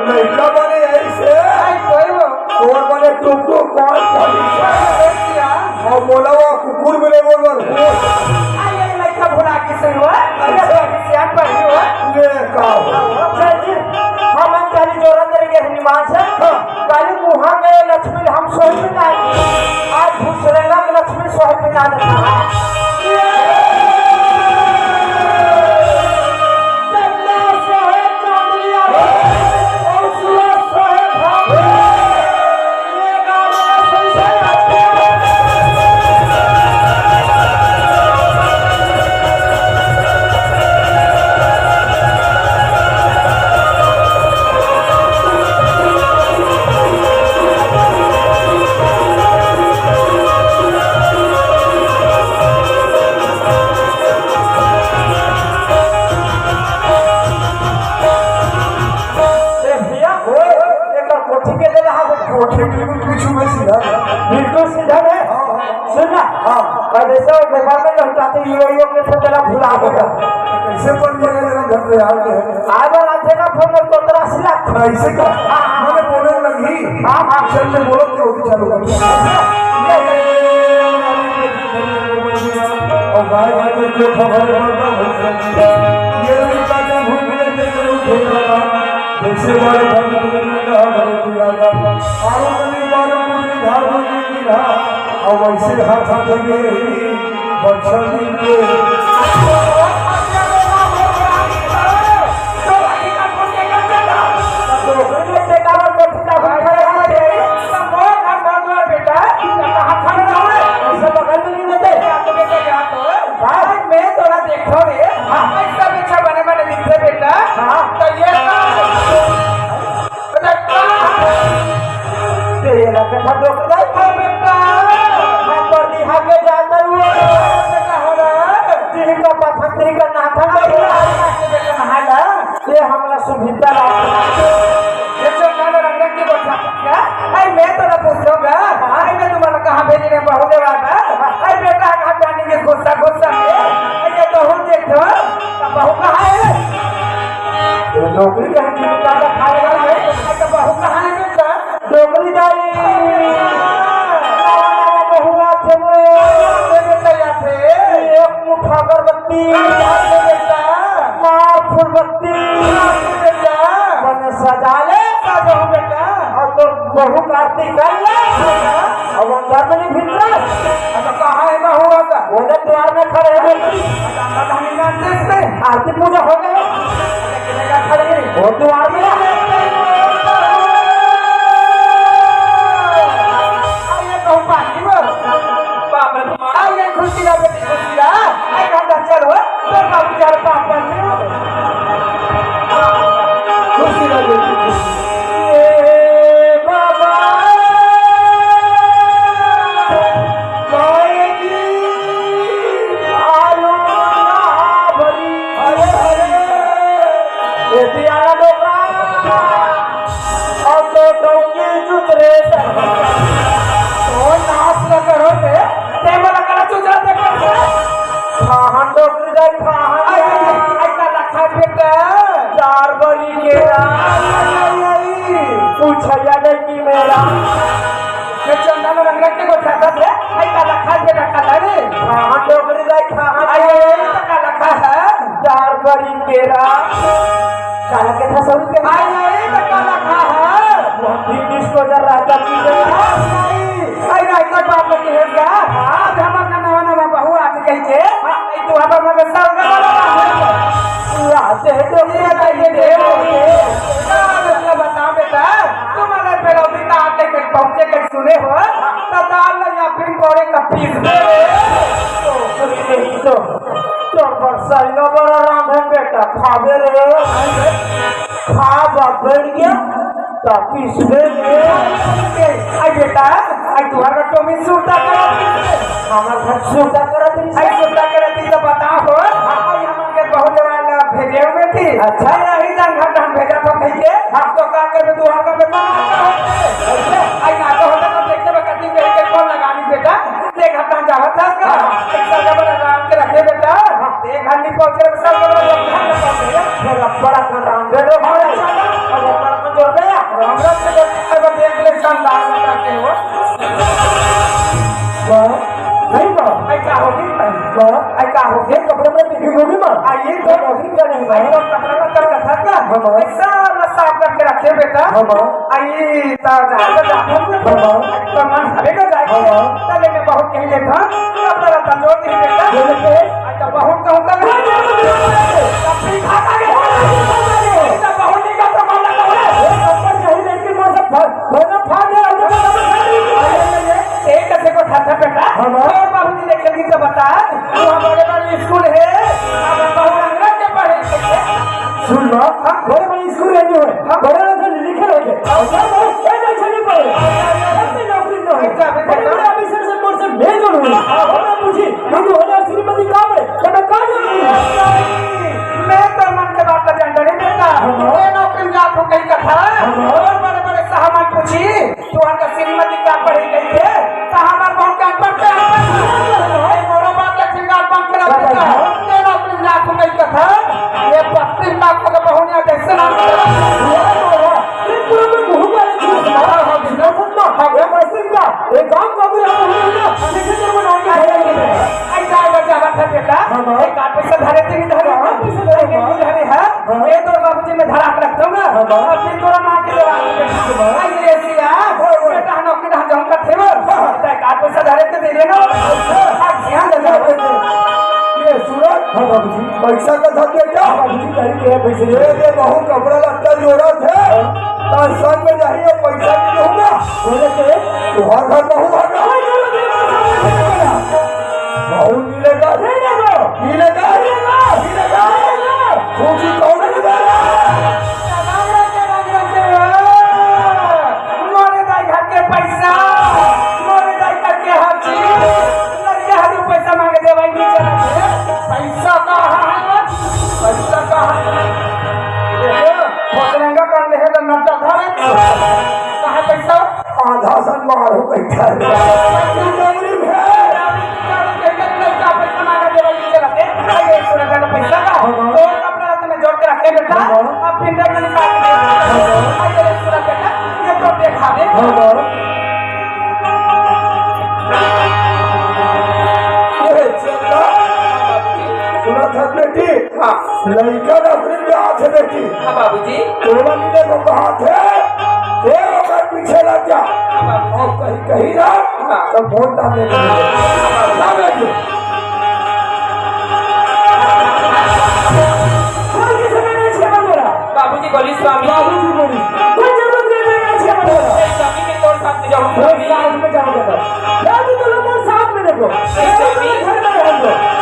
लड़का बने ऐसे और बने टुकटू कौन और बोला वो कुकुर मिले बोल भुला के सुनो हम काली जोरन करेंगे हनुमान से काली मुहा गए लक्ष्मी हम सोच में आज भूसरेगा कि लक्ष्मी सोच में बिल्कुल सीधा है सुनना और ऐसा व्यापार में लौटाते युवा के तो तेरा भुला होगा कैसे बन जाएगा घर पे यार आज रात का फोन में 15 लाख ऐसे का मैंने बोलने लगी हाँ चल मैं बोलो तो चालू कर और गाय गाय को खबर ये लड़का का भूख में देकर उठेगा जैसे वाले और वैसे हाथ लगे बच्चों के सुविधा मैं तो पूछूंगा मैं तुम्हारा कहाँ भेजने बहुत बेटा जाने के गुस्सा बहू देखो बहू कहाँ है नौकरी बहू कहाँ है बेटा नौकरी एक मुठा अगरबत्ती फूलबत्ती सजा ले बेटा और तो बहू कार्तिक कर ले अब अंदर में नहीं फिर रहा अच्छा कहाँ है बहू आता वो द्वार में खड़े हैं धानी जानते इसमें आरती पूजा हो गई कितने खड़े हैं वो द्वार में आइए कहूँ पानी में बाप रे तुम आइए खुशी ला बेटी खुशी ला आई घंटा चलो तो बाबू चार पाँच खुशी ला बेटी बाबा आलू भरी अरे अरे दियाला डोका और तो डोकी चुतरे तो नाच न करो ते मला करा तुझा ते खाहन डोकरी जाई खाहन ऐका रखा बेटा चार बड़ी केरा पूछया नहीं कि मेरा ये चंदा में रंग के को छाता थे ऐका रखा बेटा कलारी खाहन डोकरी जाई खाहन आइए तक रखा है चार बड़ी केरा काला के था सब के आइए तक रखा है दिन इसको जर राजा की आई ना इतना बात नहीं है क्या आज हमारा नवा नवा बहू आज कह के आई तू हमारा में साल का आते हैं तो ये बताइए दे बता बेटा तुम्हारे पेड़ों का आते के पहुंचे के सुने हो तो दाल या फिर कोड़े का पीस दे तो बरसाई नो बड़ा राम है बेटा खावे रे खा बढ़ गया ताकि इसमें आई बेटा आई तुम्हारा तो मैं सूटा हमारा घर सूटा करा दी आई सूटा करती तो बताओ हो आई हमारे बहुत जवान भेजे हुए थी अच्छा यही जान घाट हम भेजा था भैया हम तो का कर तू हम का बेटा आई ना तो होता तो देखते बकती मेरे के कॉल लगानी बेटा देख घाट जावा था का एक साल का बड़ा राम के रखे बेटा एक घंटी पहुंच के साल का बड़ा बड़ा काम दे दो अब अपना में जोड़ गया हमरा से अब देख ले शानदार बता के हो नहीं बा आई का होगी आई का होगी कपड़े में दिखी होगी मां आइए तो नौकरी का नहीं आई तो कपड़ा का कर रखा का सब साफ करके रखे बेटा आइए ता जाकर जाकर तो मन हरे का जाएगा तले में बहुत कहीं लेता कपड़ा का तंजोर नहीं बेटा अच्छा बहुत कहूं का कपड़ी खाता के ऐसा बहुत नहीं का सामान लगा है कपड़ा नहीं लेके मैं सब भोना फा दे एक कैसे को था बेटा और बाबू जी ने खेली तो बता वहां बड़े बड़े स्कूल है अब बहुत अंग्रेज के पढ़े सुन लो बड़े बड़े स्कूल है जो है बड़े बड़े लिखे रहते और सब एक अच्छा नहीं पढ़े अपनी नौकरी न है बड़े बड़े ऑफिसर से मोर से भेज दो होना पूछी मुझे होना श्रीमती काम है तो मैं कहां जाऊंगी मैं तो मन के बात का जानता नहीं बेटा मैं नौकरी जा तो कहीं का था और बड़े बड़े साहब पूछी तू हमारा श्रीमती का पढ़ी गई है साहब बहुत का पढ़ते हैं मोरो बात का सिंगार बंद करा देता मैं नौकरी जा तो कहीं का था ये 25 लाख का बहुनिया कैसे नाम पूरा में घूम वाले चीज मारा हो बिजनेस में ये पैसे का ये काम को भी हम होगा लेकिन जब नाम का है ऐसा बचा था बेटा एक आठ पैसा धरे थे धरे धरे है ये तो बाबू जी में धरा के रखता हूँ ना फिर तोरा माँ के दवा आई ऐसिया बेटा नौकरी ढांचा हम का थे वो एक आठ पैसा धरे थे दे देना ध्यान दे ये सूरज हां बाबूजी पैसा का था क्या बाबूजी कह के पैसे ये बहुत कपड़ा लगता जरूरत है तो संग में जाइए पैसा नहीं दूंगा बोले के तुम्हारा घर बहु आगा बहु मिलेगा मिलेगा मिलेगा खुशी कौन देगा मोरे दाई घर के पैसा मोरे दाई घर के हर चीज लड़के हर पैसा मांगे दे भाई नीचे पैसा कहाँ है पैसा कहाँ भोजनंगा कर ले तो नट्टा धरे कहाँ पैसा आधा सन मारो बैठा नौकरी है पैसा मांगे दे भाई नीचे रखे आइए सुरेंद्र पैसा का तो अपना हाथ में जोड़ के रखे बेटा अब फिंगर में निकाल के आइए सुरेंद्र बेटा ये तो देखा दे सुना था बेटी लड़का नौकरी में हाथ है बेटी बाबूजी तोड़ा मिले को कहा थे अगर पीछे लग जा और कहीं कहीं ना तो वोट डालने के लिए बाबूजी बोली स्वामी बाबूजी बोली कोई जरूरत नहीं है छे बोला स्वामी के तोड़ साथ में जाऊँ कोई साथ में जाओगे तो राजू तो लोग साथ में देखो स्वामी घर में हम लोग पूरा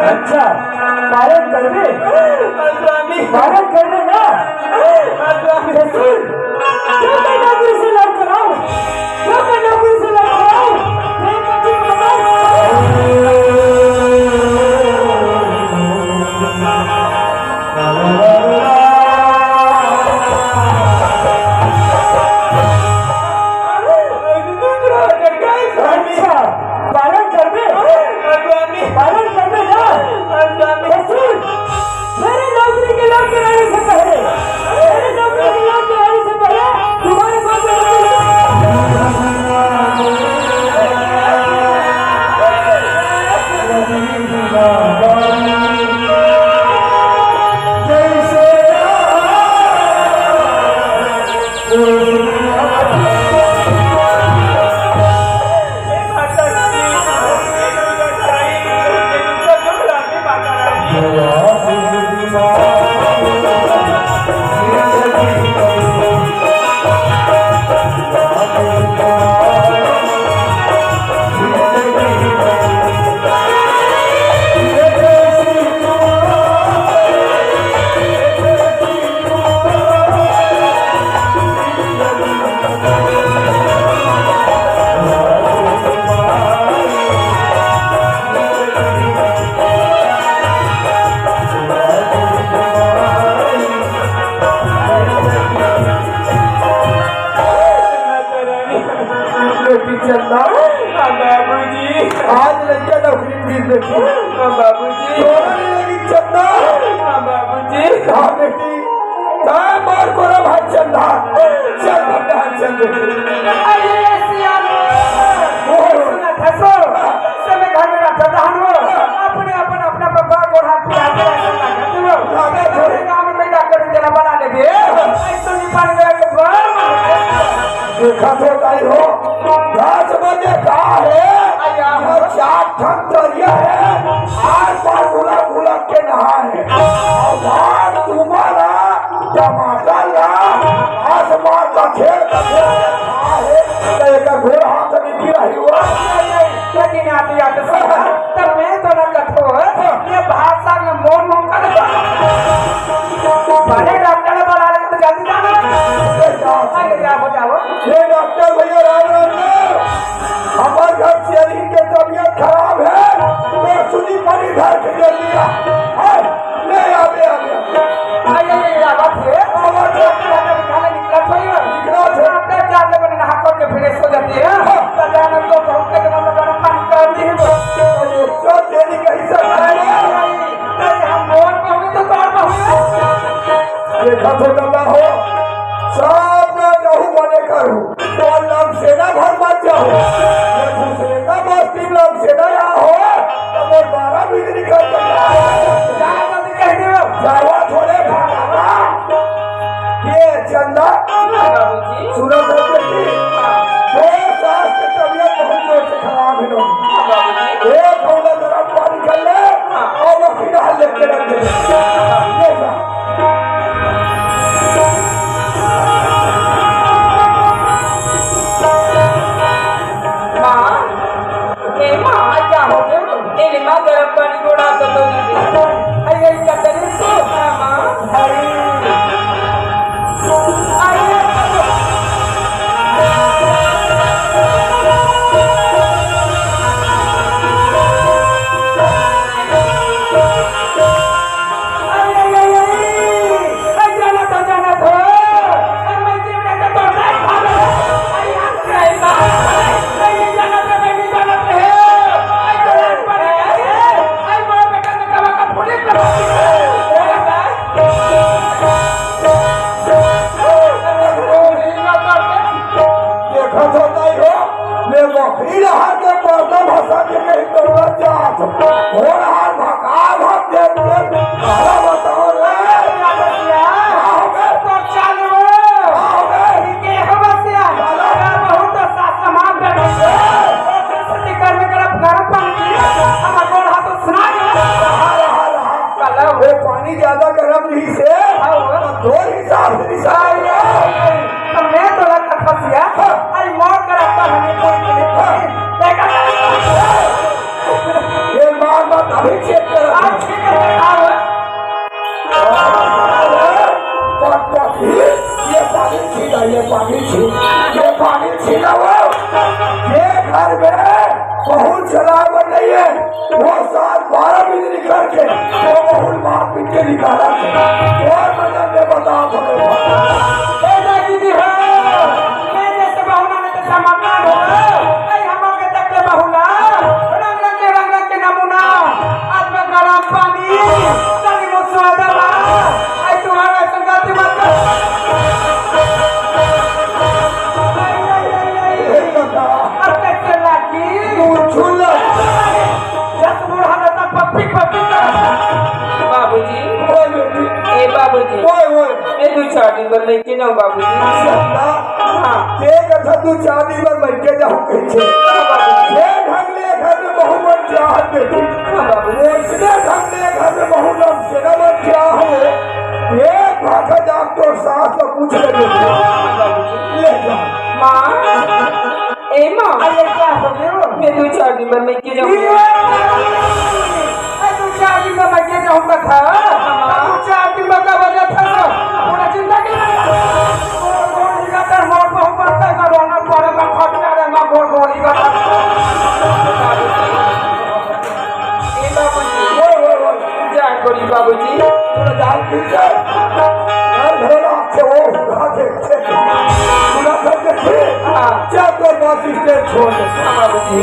अच्छा पालन करने पालन करने ना क्यों मैं नौकरी से लड़ कराऊं क्यों मैं नौकरी से लड़ कराऊं पालन करने ना मेरे नौकरी के लाभ कराने से पहले तुम्हारे पास बाबूजी आज लड़का नौकरी मिल बेटी बाबूजी लगी चंदा बाबूजी हाँ बेटी काय मार को रे भाई चंदा चल भगवान चल बेटी अरे सियानो सुना थसो सब घर में रखा दहनो अपने अपना बाबा को हाथ पे आके रखा लगा थोड़े काम में बैठा कर देला बना देबे ऐसा नहीं पानी लगा के देखा तो ताई हो राज बजे कहा है यह चार ठन दरिया है आर पार बुला बुला के नहा है और तुम्हारा टमाटर ला आसमान का खेल का है का घोड़ा हाथ में गिरा हुआ लेकिन आते आते तब मैं तो ना कथो ये भाषा में मोन मोन कर बड़े डॉक्टर बना रहे तो जल्दी जाना आगे जाओ घर के जल्दी आ ले आ ले आ ये बात है और खाने निकला चाहिए निकला है। आपने चार लोगों ने नहा कर के फ्रेश हो जाती है तो जाने तो बहुत के मतलब गरम पानी कर दी है तो तेरी कैसे नहीं हम मोर बहु तो तोड़ बहु देखा तो डबा हो सब ना रहू बने करू तो लग से ना घर मत जाओ ये दूसरे का मस्ती लग से ना यहाँ हो तो वो 12 बिजली कर जाने तो कह दियो जावा थोड़े भागा ये चंदा बाबूजी सूरज बेटी वो सास की तबीयत बहुत जोर से खराब है लोग बाबूजी एक थोड़ा गरम पानी कर ले और वो फिर हाल लेके रख दे ले जा गरम पानी थोड़ा तो अरे क्या करें पानी ज्यादा गर्म नहीं से दो हिसाब से मैं तो लगता फंसिया अरे मौत कराता हमें कोई ये मार मत अभी चेक कर ये पानी छीना ये पानी छीना ये घर में बहुत चलावर नहीं है वो 7-12 बिजली करके वो बहुत मार पीट के निकाला और मतलब मैं बता दीदी है मैं जैसे बहुना ने तो समाधान हो नहीं हम के तक ले बहुना रंग के नमूना आज में गरम पानी चली मुस्वादा आई तुम्हारा संगति मत चार्जिंग पर लेके जाऊं बाबूजी हां एक अच्छा तू चार्जिंग पर लेके जाऊं कैसे ये ढंगले घर में बहुत चाहत बेटी बाबूजी इसने ढंगले घर में बहुत लोग से ना मत क्या हो एक भाषा जाग तो सास को पूछ ले बेटी ले जा मां ए मां अरे क्या हो गया मैं तू चार्जिंग पर लेके जाऊं तू चार्जिंग पर लेके जाऊंगा था तू चार्जिंग पर का वजह था चिंता की मोट बहुत पड़ता है रोना पड़ेगा खटना रहेगा गोल गोली का जान गोली बाबूजी थोड़ा जान पीछे यार घोड़ा से वो उठा के पूरा सब देखिए क्या तो बस स्टेज छोड़ दे बाबूजी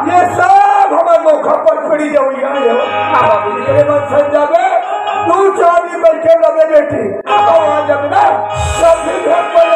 ये सब हमारे मौका पर पड़ी जाओ जावे तू चाबी बैठे लगे बेटी तो आ जब ना सब भी घर पर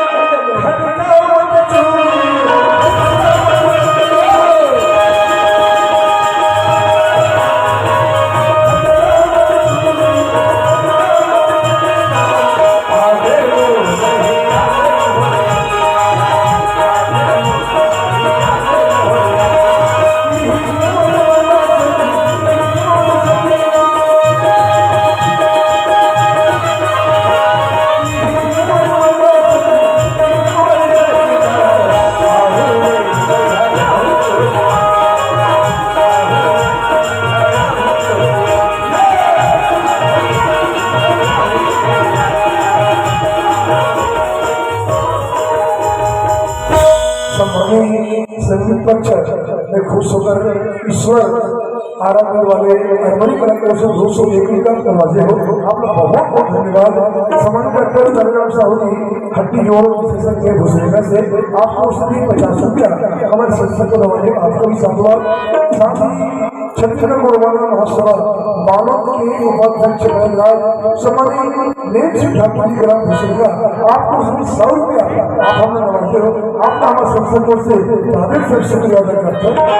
ईश्वर आराधना वाले बड़ी कलाकार से 201 का नवाजे हो आपका बहुत बहुत धन्यवाद। समाज डॉक्टर चंद्रराम साहू जी हड्डी जोड़ विशेषज्ञ घोषणा से आपको सभी 50 रुपया हमारे संस्था को नवाजे आपको भी साधुवाद। साथ ही छत्तीसगढ़ गुरुवाना महोत्सव बालोद के उपाध्यक्ष बलराज समाधि नेम सिंह ठाकुर जी ग्राम घोषणा आपको सभी 100 रुपया आप हमें नवाजे हो। आपका हमारे संस्था को से हार्दिक से शुक्रिया अदा करते हैं।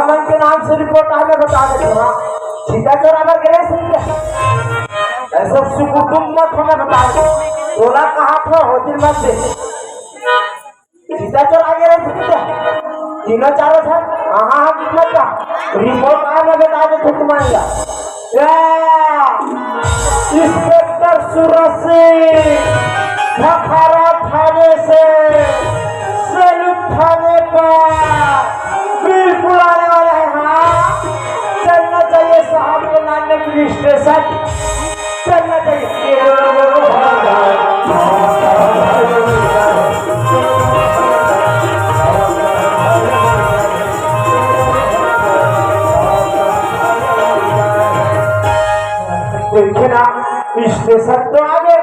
मन के नाम से रिपोर्ट आगे बता दे सीधा चौरावर गए ऐसा सुकुटुम मत हमें बता दो बोला कहाँ था होटल मत से सीधा चौर आगे रहे तीनों चारों था हाँ कितना था रिपोर्ट आगे बता दे तो तुम्हारा इंस्पेक्टर सूरज सिंह खखारा थाने से सैलूट थाने का बिल्कुल आने वाला है। हाँ चलना चाहिए साहब को लाने पुलिस स्टेशन चलना चाहिए। देखिए ना स्टेशन तो आ गए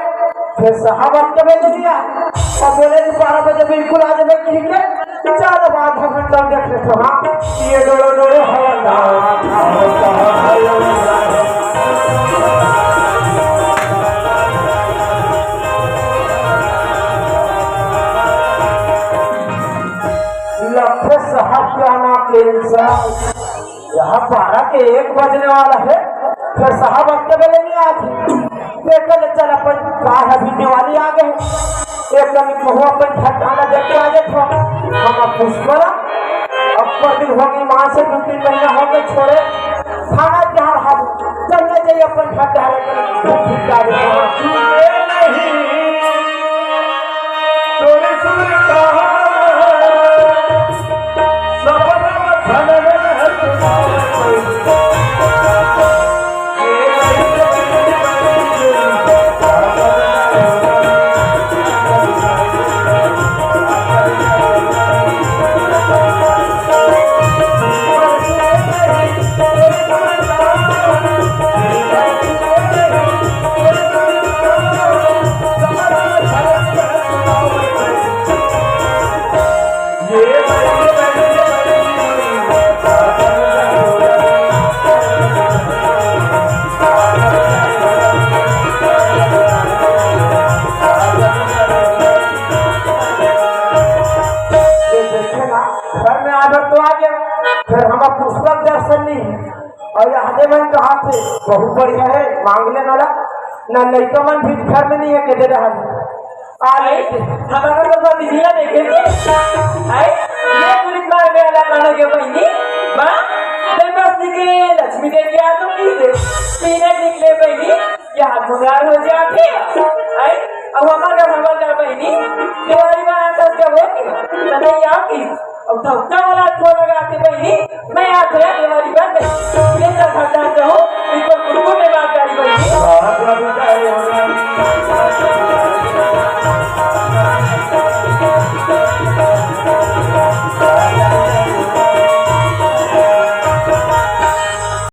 फिर साहब अब तो भेज दिया और बोले 12 बजे बिल्कुल आ जाए ठीक है चलो आधा घंटा देख लेते हाँ ये डोलो डोलो लफे साहब जाना यहाँ 12 के 1 बजने वाला है फिर साहब अब तो बेले नहीं आते देखने चल अपन का है भी दिवाली आ गए एक कमी कहूँ अपन ठंडा देख के आ जाए हम पुष्परा अब पर दिन होगी वहां से 2-3 महीना हो गए छोड़े खाना जहाँ हम चलने चाहिए अपन ठंडा पुष्पक दर्शन नहीं है और यहाँ मन कहा थे बहुत बढ़िया है मांग लेने वाला न नहीं तो मन भी घर में नहीं है कहते रहा हमारा तो बिजलियाँ देखे ये पूरी बार में अलग अलग है बहनी माँ बस निकले लक्ष्मी देवी आ तो पीने निकले बहनी यहाँ गुंगार हो जाती है अब हमारा भगवान बहनी दिवाली में आता क्या होती नहीं आती अब धक्का वाला छोड़ लगाते बहनी